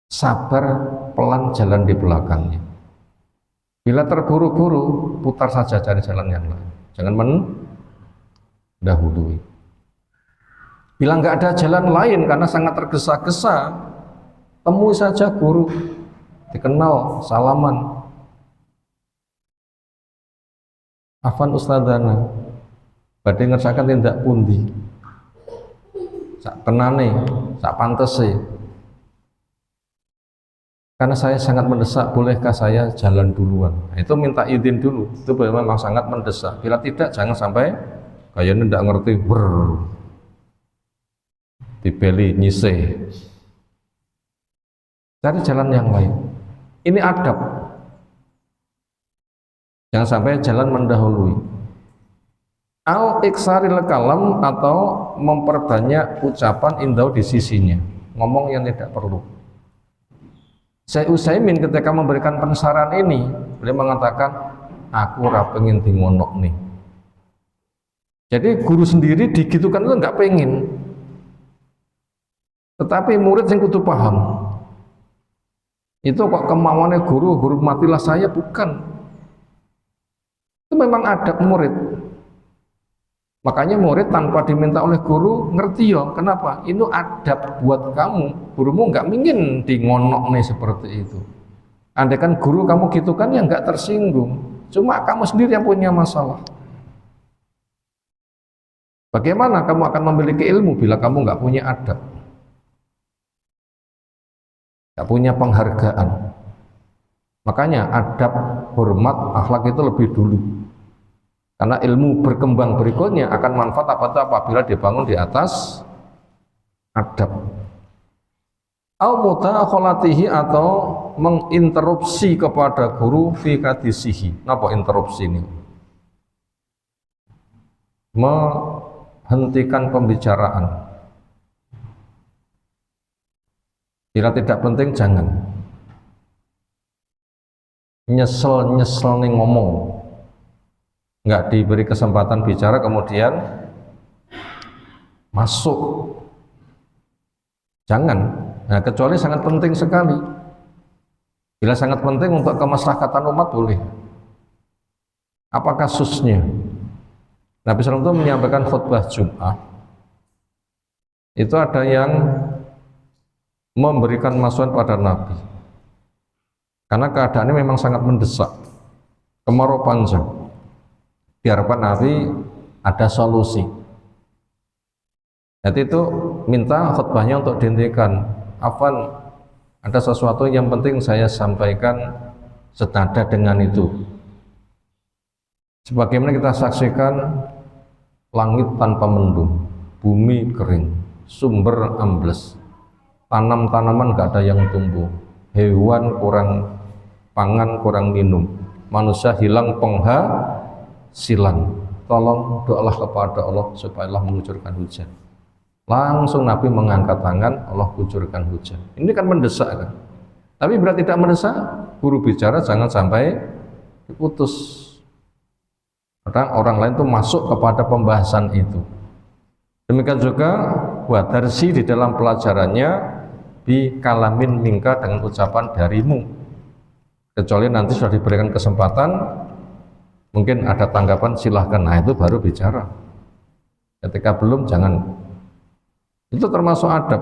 Sabar, pelan jalan di belakangnya. Bila terburu-buru, putar saja cari jalan yang lain. Jangan mendahului. Bila nggak ada jalan lain karena sangat tergesa-gesa, temui saja guru, dikenal, salaman. Afan ustadzana, badhe ngersakaken tindak pundi? Sak kenane, sak pantese. Karena saya sangat mendesak, bolehkah saya jalan duluan? Nah, itu minta izin dulu. Itu memang sangat mendesak. Bila tidak, jangan sampai kayaknya tidak ngerti, dibeli nyise. Cari jalan yang lain. Ini adab. Jangan sampai jalan mendahului. Al-iksaril kalam, atau memperbanyak ucapan indah di sisinya, ngomong yang tidak perlu. Syekh Utsaimin ketika memberikan pensaran ini, beliau mengatakan, aku ora pengen di ngonok nih. Jadi guru sendiri digitukan itu nggak pengen, tetapi murid yang kudu paham. Itu kok kemauannya guru hormatilah saya, bukan. Itu memang adab murid. Makanya murid tanpa diminta oleh guru ngerti ya, kenapa? Ini adab buat kamu. Gurumu nggak ingin di ngonok nih seperti itu. Andai kan guru kamu gitu kan ya nggak tersinggung. Cuma kamu sendiri yang punya masalah. Bagaimana kamu akan memiliki ilmu bila kamu nggak punya adab, nggak punya penghargaan? Makanya adab, hormat, akhlak itu lebih dulu. Karena ilmu berkembang berikutnya akan manfaat apabila dibangun di atas adab. Au mudakhalatihi, atau menginterupsi kepada guru fi kadisihi. Napa interupsi ini? Menghentikan pembicaraan. Bila tidak penting jangan. Nyesel nih ngomong. Nggak diberi kesempatan bicara kemudian masuk, jangan. Nah, kecuali sangat penting sekali. Bila sangat penting untuk kemaslahatan umat boleh. Apa kasusnya? Nabi SAW itu menyampaikan khutbah Jum'ah, itu ada yang memberikan masukan pada Nabi karena keadaannya memang sangat mendesak, kemarau panjang. Diharapkan Nabi ada solusi. Jadi itu minta khutbahnya untuk dihentikan. Afwan, ada sesuatu yang penting saya sampaikan senada dengan itu. Sebagaimana kita saksikan, langit tanpa mendung, bumi kering, sumber ambles, tanam-tanaman gak ada yang tumbuh, hewan kurang pangan, kurang minum, manusia hilang penghasilan. Tolong doalah kepada Allah supaya Allah mengucurkan hujan. Langsung Nabi mengangkat tangan, Allah kucurkan hujan. Ini kan mendesak kan. Tapi bila tidak mendesak, guru bicara jangan sampai diputus. Orang lain itu masuk kepada pembahasan itu. Demikian juga wadarsi di dalam pelajarannya bi kalamin mingka, dengan ucapan darimu. Kecuali nanti sudah diberikan kesempatan, mungkin ada tanggapan silahkan, nah itu baru bicara. Ketika belum jangan. Itu termasuk adab.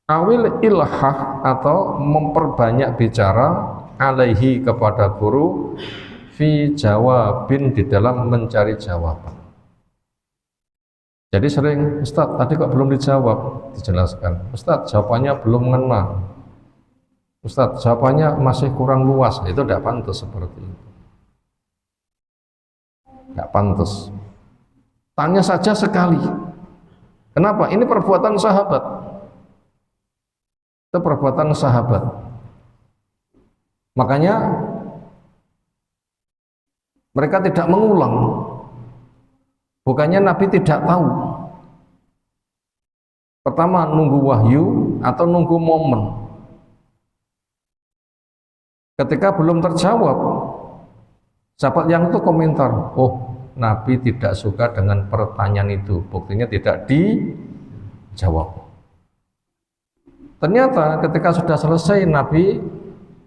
Awil ilhah, atau memperbanyak bicara alaihi kepada guru fi jawabin, di dalam mencari jawaban. Jadi sering, Ustadz tadi kok belum dijawab, dijelaskan. Ustadz jawabannya belum ngena. Ustadz jawabannya masih kurang luas. Itu tidak pantas seperti itu. Tidak pantas. Tanya saja sekali. Kenapa? Ini perbuatan sahabat. Itu perbuatan sahabat. Makanya mereka tidak mengulang. Bukannya Nabi tidak tahu. Pertama nunggu wahyu atau nunggu momen. Ketika belum terjawab, sahabat yang itu komentar, oh Nabi tidak suka dengan pertanyaan itu, buktinya tidak dijawab. Ternyata ketika sudah selesai Nabi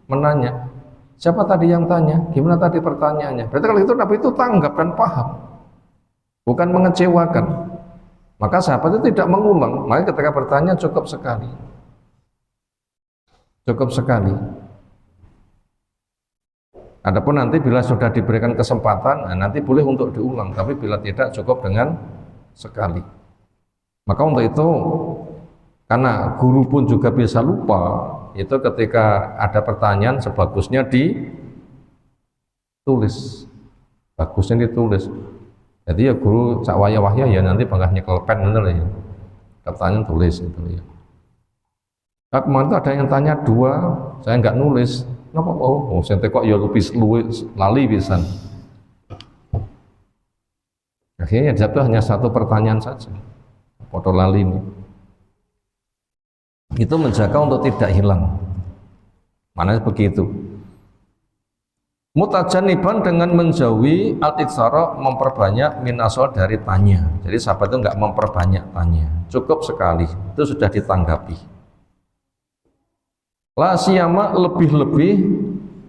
menanya, siapa tadi yang tanya? Gimana tadi pertanyaannya? Berarti kalau itu Nabi itu tanggap dan paham, bukan mengecewakan. Maka sahabat itu tidak mengulang, maka ketika bertanya cukup sekali. cukup sekali. Adapun nanti bila sudah diberikan kesempatan, nah nanti boleh untuk diulang, tapi bila tidak cukup dengan sekali. Maka untuk itu, karena guru pun juga bisa lupa, itu ketika ada pertanyaan sebagusnya ditulis, bagusnya ditulis. Jadi ya guru cak waya-waya ya nanti bangkah nyekel pen bener ya. Pertanyaan tulis itu ya. Nah, kemarin ada yang tanya 2, saya nggak nulis. Kenapa? Oh, saya kok ya lupis lali pisan. Akhirnya jatuh hanya 1 pertanyaan saja. Foto lali ini. Itu menjaga untuk tidak hilang. Mana begitu? Mutajaniban dengan menjauhi al-iksara, memperbanyak minasol dari tanya. Jadi sahabat itu nggak memperbanyak tanya, cukup sekali, itu sudah ditanggapi. La siyama lebih-lebih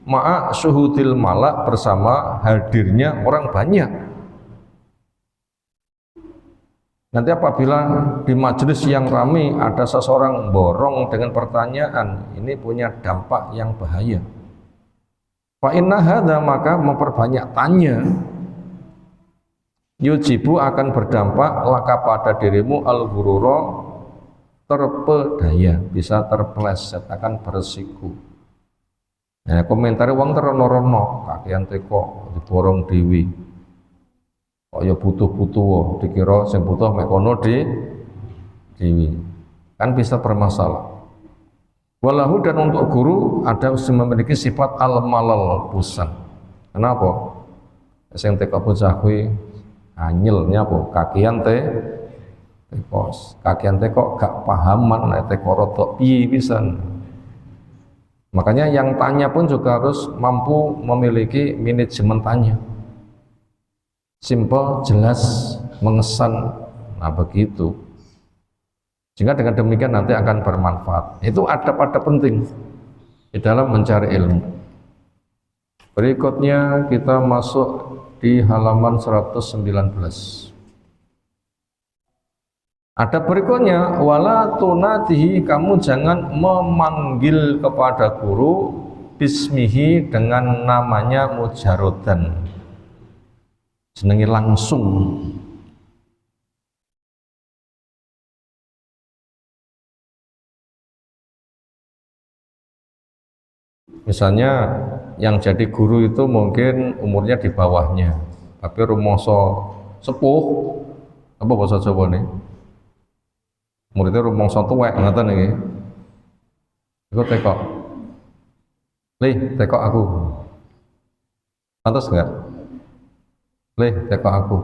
ma'a syuhudil malak, bersama hadirnya orang banyak. Nanti apabila di majelis yang ramai ada seseorang borong dengan pertanyaan, ini punya dampak yang bahaya. Fa inna hadza, maka memperbanyak tanya, yujibu akan berdampak laka pada dirimu al-ghurura, terpedaya, bisa terpeleset, akan beresiko. Nah, komentar wong terono-rono, kakean teko diborong dewi. Kok ya butuh-butuh, dikira sing butuh mek kono dewi. Kan bisa bermasalah. Walahu, dan untuk guru ada memiliki sifat al-malal, bosan. Kenapa? Sing teko bocah kuwi anyel nyapa kakean tekos, kakean teko gak pahaman, nek teko rodok piye pisan. Makanya yang tanya pun juga harus mampu memiliki manajemen tanya. Simple, jelas, mengesan. Nah begitu. Sehingga dengan demikian nanti akan bermanfaat. Itu adab-adab penting di dalam mencari ilmu. Berikutnya kita masuk di halaman 119. Ada berikutnya, wala tunatihi, kamu jangan memanggil kepada guru bismihi dengan namanya mujarodan, jenengi langsung. Misalnya yang jadi guru itu mungkin umurnya di bawahnya, tapi rumoso sepuh, apa bahasa Jawa nih? Muridnya rumangsa tuwek ngoten iki. Iku tekok. Tekok aku. Pantes enggak? Tekok aku.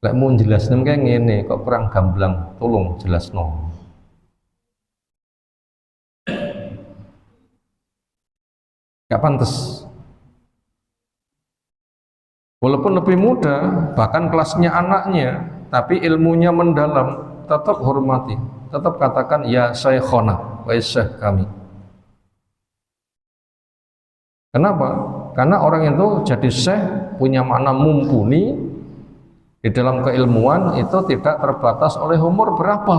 Lek mau jelasne kayak ngene, kok kurang gamblang, tolong jelasno. Enggak pantes. Walaupun lebih muda, bahkan kelasnya anaknya, tapi ilmunya mendalam, tetap hormati, tetap katakan ya syekhona, wahai syekh kami. Kenapa? Karena orang itu jadi syekh punya makna mumpuni di dalam keilmuan, itu tidak terbatas oleh umur berapa.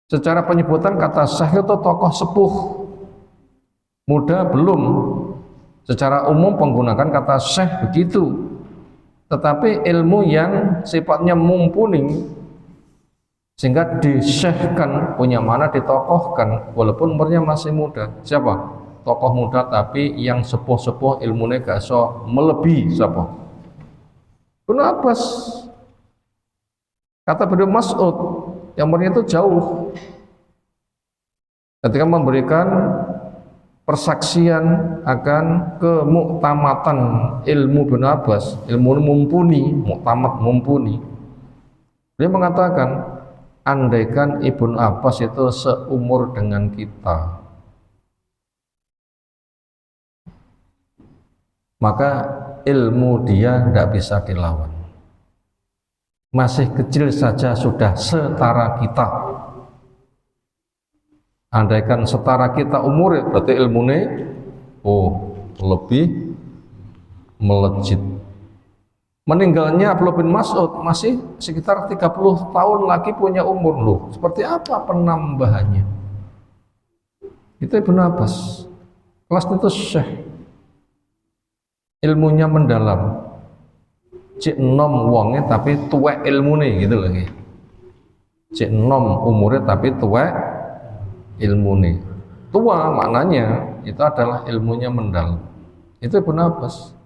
Secara penyebutan kata syekh itu tokoh sepuh, muda belum. Secara umum menggunakan kata syekh begitu. Tetapi ilmu yang sifatnya mumpuni sehingga disyekhkan, punya mana ditokohkan walaupun umurnya masih muda. Siapa? Tokoh muda tapi yang sepuh-sepuh ilmunya gak so melebihi siapa? Ibnu Abbas. Kata beliau Mas'ud yang umurnya itu jauh, ketika memberikan persaksian akan kemuktamatan ilmu Ibnu Abbas, ilmu mumpuni, muktamat mumpuni. Dia mengatakan, andaikan Ibnu Abbas itu seumur dengan kita, maka ilmu dia tidak bisa dilawan. Masih kecil saja sudah setara kita. Andaikan setara kita umur, berarti ilmunya lebih melejit. Meninggalnya Abdullah bin Mas'ud masih sekitar 30 tahun lagi punya umur loh. Seperti apa penambahannya? Itu Ibnu Abbas. Kelas itu syekh. Ilmunya mendalam. Cik nom wonge tapi tuwek ilmune gitu lagi. Cik nom umurnya tapi tuwek ilmune. Tua maknanya itu adalah ilmunya mendalam. Itu Ibnu Abbas.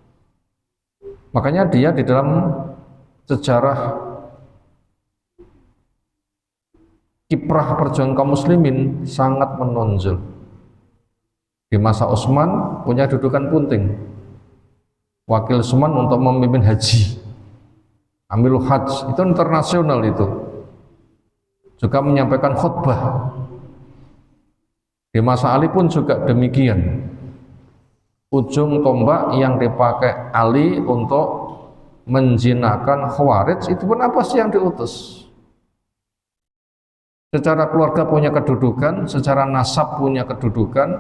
Makanya dia di dalam sejarah kiprah perjuangan kaum muslimin sangat menonjol. Di masa Utsman punya dudukan penting. Wakil Utsman untuk memimpin haji. Amilul Hajj itu internasional itu. Juga menyampaikan khutbah. Di masa Ali pun juga demikian. Ujung tombak yang dipakai Ali untuk menjinakkan Khawarij itu pun apa sih yang diutus? Secara keluarga punya kedudukan, secara nasab punya kedudukan,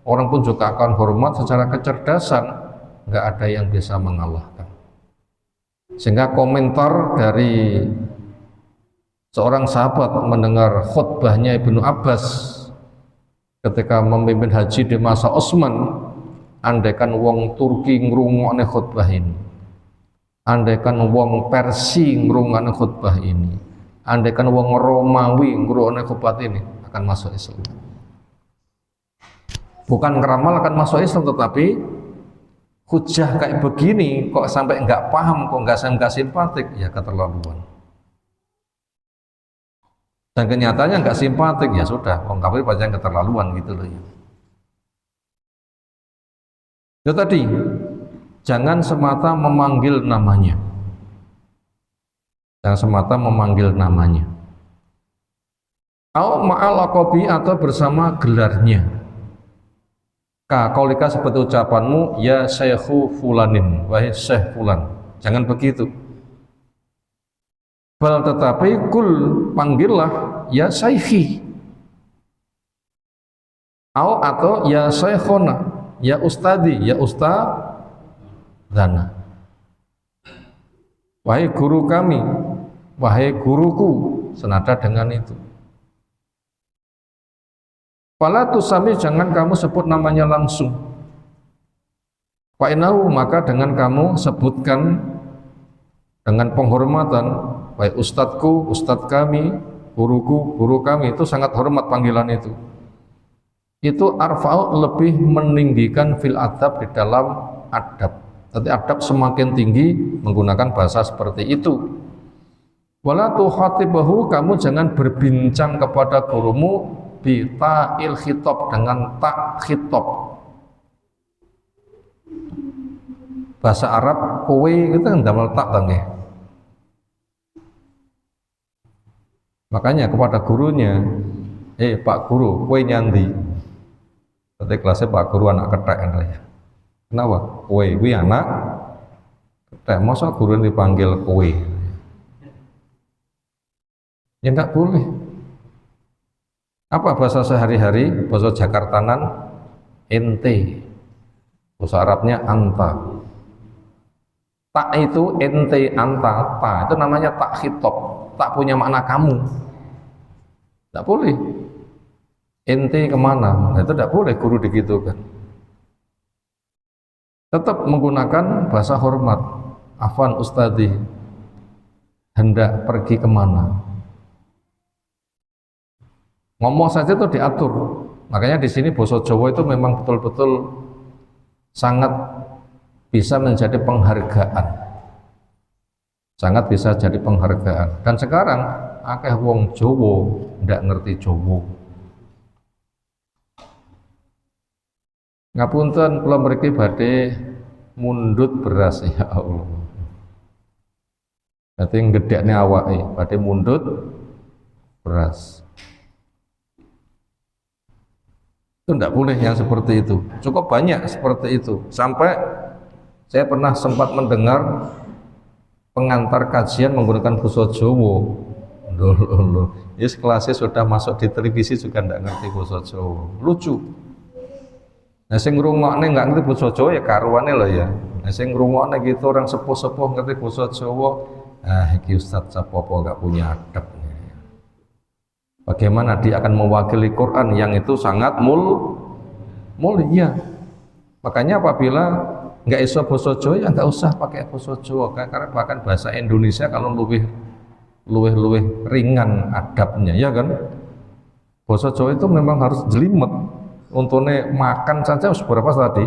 orang pun juga akan hormat. Secara kecerdasan nggak ada yang bisa mengalahkan. Sehingga komentar dari seorang sahabat mendengar khutbahnya Ibnu Abbas ketika memimpin haji di masa Utsman, andaikan wong Turki ngrungokne khutbah ini, andaikan wong Persia ngrungokne khutbah ini, andaikan wong Romawi ngrungokne khutbah ini, akan masuk Islam. Bukan ngeramal akan masuk Islam, tetapi hujah kayak begini kok sampai nggak paham, kok nggak simpatik, ya keterlaluan. Dan kenyataannya nggak simpatik, ya sudah, wong kafir pancen keterlaluan gitu loh ya. Itu tadi, jangan semata memanggil namanya. Jangan semata memanggil namanya. Au ma'al laqabi atau bersama gelarnya. Kaulika seperti ucapanmu, ya syekhu fulanin, wahai syekh fulan. Jangan begitu. Bal tetapi kul panggillah ya syekhi. Au atau ya syekhona. Ya ustadi, ya ustadzana. Wahai guru kami, wahai guruku, senada dengan itu. Fala tusami, jangan kamu sebut namanya langsung. Fa'inahu, maka dengan kamu sebutkan dengan penghormatan, wahai ustadku, ustadz kami, guruku, guru kami, itu sangat hormat panggilan itu. Itu arfa'u lebih meninggikan fil adab di dalam adab. Jadi adab semakin tinggi menggunakan bahasa seperti itu. Wala tukhatibahu, kamu jangan berbincang kepada gurumu bi ta'il khitab, dengan tak khitab. Bahasa Arab kowe itu kan damel tak nggih. Makanya kepada gurunya, Pak Guru, kowe nyandi. Tadi kelasnya Pak Guru anak ketek kan ya. Kenapa? Kowe anak ketek, masa guru dipanggil kowe? Ya enggak boleh. Apa bahasa sehari-hari? Bahasa Jakartanan ente. Bahasa Arabnya anta. Tak itu ente, anta, ta. Itu namanya tak khitab. Tak punya makna kamu. Enggak boleh. Ente kemana? Nah, itu tidak boleh guru digitukan. Tetap menggunakan bahasa hormat. Afwan ustadi, hendak pergi kemana? Ngomong saja itu diatur. Makanya di sini bahasa Jawa itu memang betul-betul sangat bisa menjadi penghargaan. Sangat bisa jadi penghargaan. Dan sekarang akeh wong Jawa ndak ngerti Jawa. Ngapunten kula mriki badhe mundut beras, ya Allah. Berarti ngedekne awake badhe mundut beras. Itu tidak boleh yang seperti itu. Cukup banyak seperti itu. Sampai saya pernah sempat mendengar pengantar kajian menggunakan bahasa Jawa. Loh. Yes, kelasnya sudah masuk di televisi juga tidak ngerti bahasa Jawa. Lucu. Nah, sing ngrungokne nggak ngerti basa Jawa ya karuane lho ya. Nah, sing ngrungokne gitu orang sepuh-sepuh ngerti basa Jawa, iki ustaz sapopo gak punya adab. Bagaimana dia akan mewakili Quran yang itu sangat mulia. Makanya apabila nggak iso basa Jawa ya nggak usah pakai basa Jawa, karena bahkan bahasa Indonesia kalau luwih ringan adabnya, ya kan? Basa Jawa itu memang harus jelimet. Untune makan saja berapa tadi?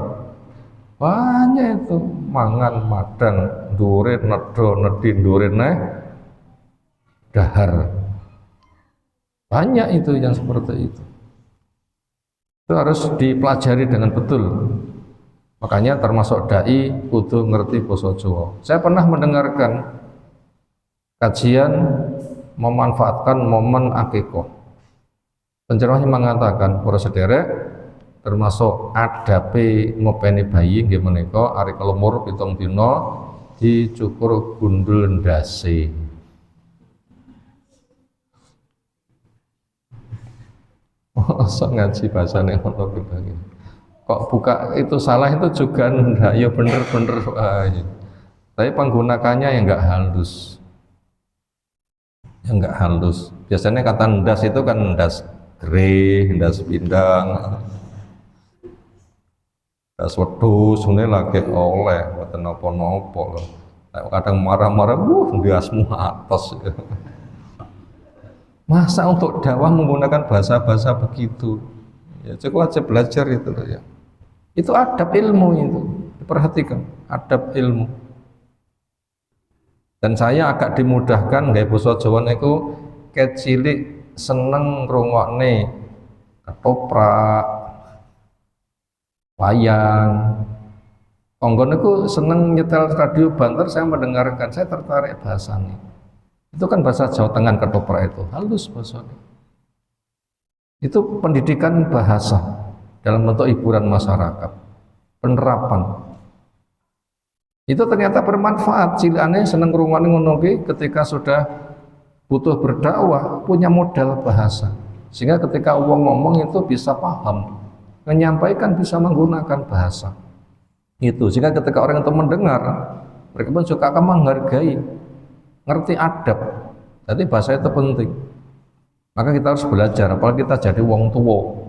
Banyak itu, mangan madang, dure nedo nedi dure dahar. Banyak itu yang seperti itu. Itu harus dipelajari dengan betul. Makanya termasuk dai kudu ngerti basa Jawa. Saya pernah mendengarkan kajian memanfaatkan momen akikoh. Penceramahnya mengatakan para sederek termasuk adabe ngopeni bayi nggih menika ari kelemur 7 dina dicukur gundul ndase. Masa ngaji bahasane ngono iki. Kok buka itu salah itu juga ndak ya bener-bener tapi penggunakannya yang enggak halus. Yang enggak halus. Biasanya kata ndas itu kan ndas gereh, ndas pindang. Ndas wedhus ngene lagi oleh mboten napa-napa lho. Kadang marah-marah ndiasmu atos. Masa untuk dakwah menggunakan bahasa-bahasa begitu? Ya cukup aja belajar itu loh ya. Itu adab ilmu itu. Diperhatikan, adab ilmu. Dan saya agak dimudahkan nggih basa Jawa niku kecilik seneng ngrungokne ketoprak, wayang. Konggon niku seneng nyetel radio Banter, saya mendengarkan, saya tertarik bahasanya. Itu kan bahasa Jawa Tengah ketoprak itu halus bahasanya. Itu pendidikan bahasa dalam bentuk hiburan masyarakat, penerapan. Itu ternyata bermanfaat. Cilikane seneng ngrungokne ngono ki ketika sudah butuh berdakwah punya modal bahasa. Sehingga ketika wong ngomong itu bisa paham, menyampaikan bisa menggunakan bahasa. Itu sehingga ketika orang itu mendengar, mereka pun juga akan menghargai, ngerti adab. Jadi bahasa itu penting. Maka kita harus belajar, apalagi kita jadi wong tua,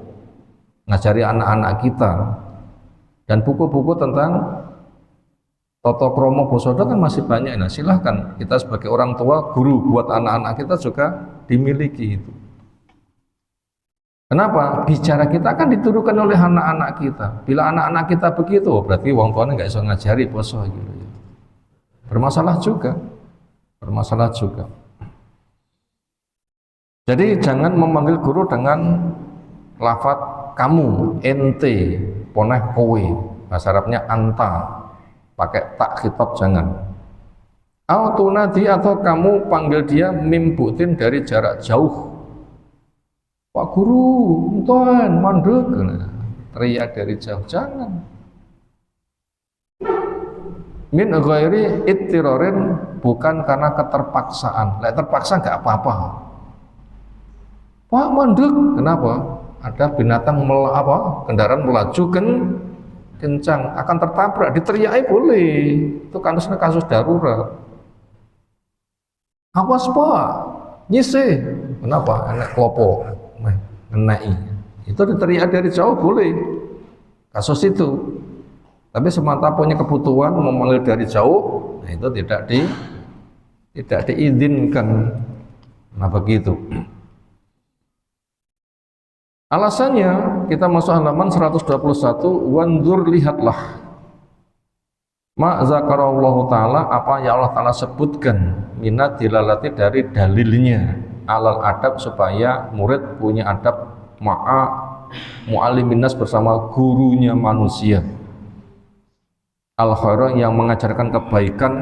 ngajari anak-anak kita. Dan buku-buku tentang Toto Kromo Bosodo kan masih banyak. Nah silahkan kita sebagai orang tua, guru buat anak-anak kita juga dimiliki itu. Kenapa? Bicara kita kan diturukan oleh anak-anak kita. Bila anak-anak kita begitu, berarti wong tuanya nggak bisa ngajari poso gitu. Bermasalah juga. Bermasalah juga. Jadi jangan memanggil guru dengan lafaz kamu, ente, poneh kowe. Bahasa Arabnya anta. Pakai tak khitab jangan. Autunadi atau kamu panggil dia mimbutin dari jarak jauh. Pak guru, enton mandek. Teriak dari jauh jangan. Min ghairi ittirarin, bukan karena keterpaksaan. Lah terpaksa enggak apa-apa. Pak mandek, kenapa? Ada binatang kendaraan melaju kencang akan tertabrak, diteriaki boleh. Itu kasus darurat. Awas Pak, nyise. Kenapa? Enak klopo, ngenai. Itu diteriaki dari jauh boleh. Kasus itu. Tapi semata punya kebutuhan memanggil dari jauh, nah itu tidak diizinkan. Nah begitu. Alasannya kita masuk halaman 121, wanzur lihatlah ma zakarallahu ta'ala, apa yang Allah Ta'ala sebutkan minat dilalati dari dalilnya alal adab, supaya murid punya adab ma'a mu'allimin nas, bersama gurunya manusia. Al-khairah, yang mengajarkan kebaikan,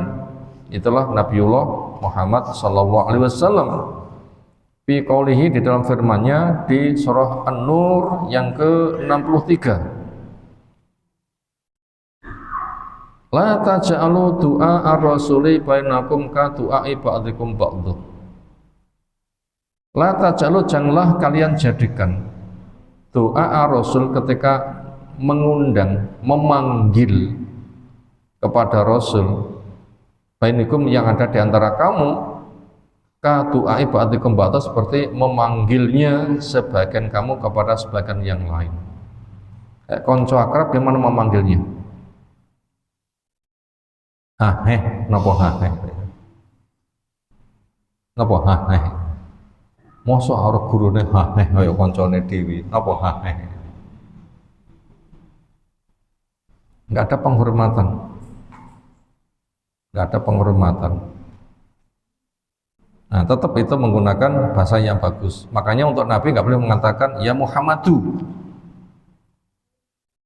itulah Nabiullah Muhammad sallallahu alaihi wasallam. Fi qaulihi, di dalam firman-Nya di surah An-Nur yang ke-63. La taj'alu du'a ar-rasuli bainakum ka du'ai ba'dikum ba'dhu. La taj'alu, janganlah kalian jadikan doa ar-rasul ketika mengundang, memanggil kepada Rasul, bainikum yang ada di antara kamu, ka du'ai ba'dikum ba'da, seperti memanggilnya sebagian kamu kepada sebagian yang lain. Konco akrab gimana memanggilnya? Napa napa mosok arep gurune kaya kancane dhewe, napa enggak ada penghormatan. Enggak ada penghormatan. Nah, tetap itu menggunakan bahasa yang bagus. Makanya untuk Nabi enggak boleh mengatakan ya Muhammadu.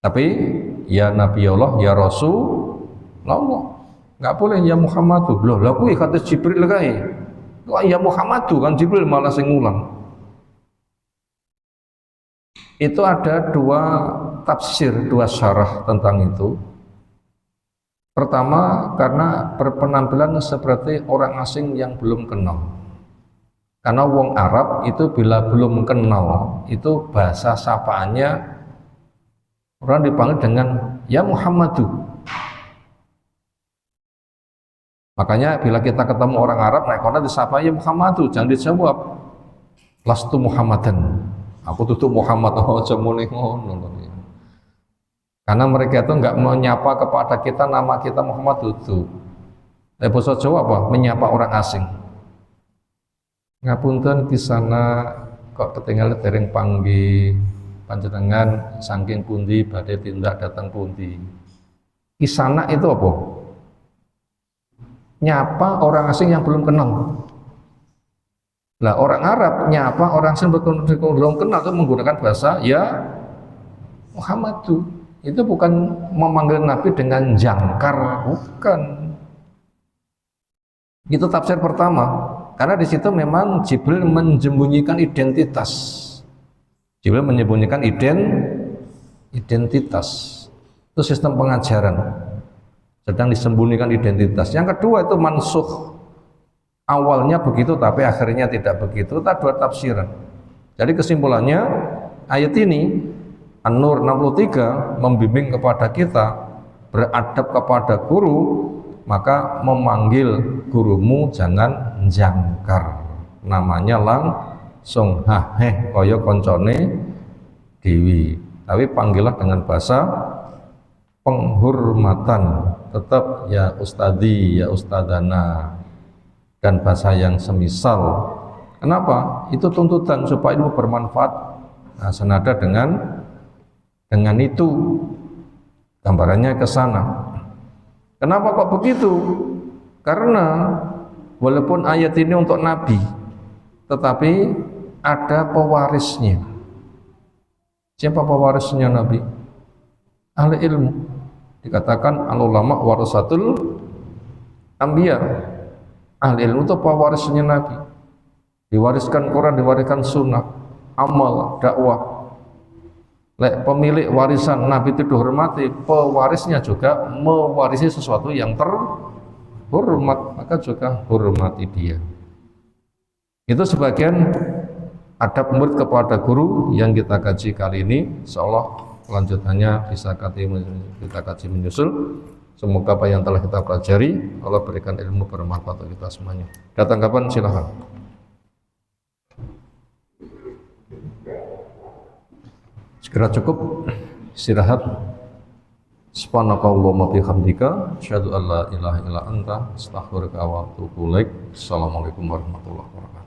Tapi ya Nabi Allah, ya Rasulullah. Enggak boleh ya Muhammadu. Loh, lha kuwi kata Jibril kae. Kok ya Muhammadu kan Jibril malah sing ngulang. Itu ada dua tafsir, dua syarah tentang itu. Pertama, karena berpenampilan seperti orang asing yang belum kenal. Karena wong Arab itu bila belum kenal, itu bahasa sapaannya orang dipanggil dengan ya Muhammadu. Makanya bila kita ketemu orang Arab, naik kono disapa ya Muhammadu, jangan dijawab lastu Muhammadan. Aku tutup Muhammad, aja muni ngono. Karena mereka itu enggak menyapa kepada kita nama kita Muhammad itu. Bahasa Jawa apa? Menyapa orang asing. Ngapunten kisana kok ketinggalan dereng panggih panjenengan saking pundi badhe tindak datang pundi. Kisana itu apa? Nyapa orang asing yang belum kenal. Lah orang Arab nyapa orang asing belum kenal itu menggunakan bahasa ya Muhammadu. Itu bukan memanggil Nabi dengan jangkar, bukan. Itu tafsir pertama. Karena di situ memang Jibril menyembunyikan identitas. Jibril menyembunyikan identitas. Itu sistem pengajaran. Sedang disembunyikan identitas. Yang kedua itu mansukh. Awalnya begitu tapi akhirnya tidak begitu. Itu dua tafsiran. Jadi kesimpulannya ayat ini An-Nur 63 membimbing kepada kita beradab kepada guru, maka memanggil gurumu jangan jangkar. Namanya langsung kaya koncone dewi. Tapi panggillah dengan bahasa penghormatan, tetap ya ustadi, ya ustadana, dan bahasa yang semisal. Kenapa? Itu tuntutan supaya itu bermanfaat. Nah, senada dengan itu gambarannya ke sana. Kenapa kok begitu? Karena walaupun ayat ini untuk Nabi, tetapi ada pewarisnya. Siapa pewarisnya Nabi? Ahli ilmu. Dikatakan al-ulama warasatul anbiya. Ahli ilmu itu pewarisnya Nabi. Diwariskan Quran, diwariskan sunnah, amal, dakwah. Pemilik warisan Nabi itu dihormati, pewarisnya juga mewarisi sesuatu yang terhormat, maka juga hormati dia. Itu sebagian adab murid kepada guru yang kita kaji kali ini. Insyaallah kelanjutannya bisa kita kaji menyusul. Semoga apa yang telah kita pelajari Allah berikan ilmu bermanfaat untuk kita semuanya. Datang kapan silahkan. Segera cukup istirahat. Subhanakallahumma bihamdika asyhadu an la ilaha illa anta astaghfiruka wa atubu ilaik. Assalamualaikum warahmatullahi wabarakatuh.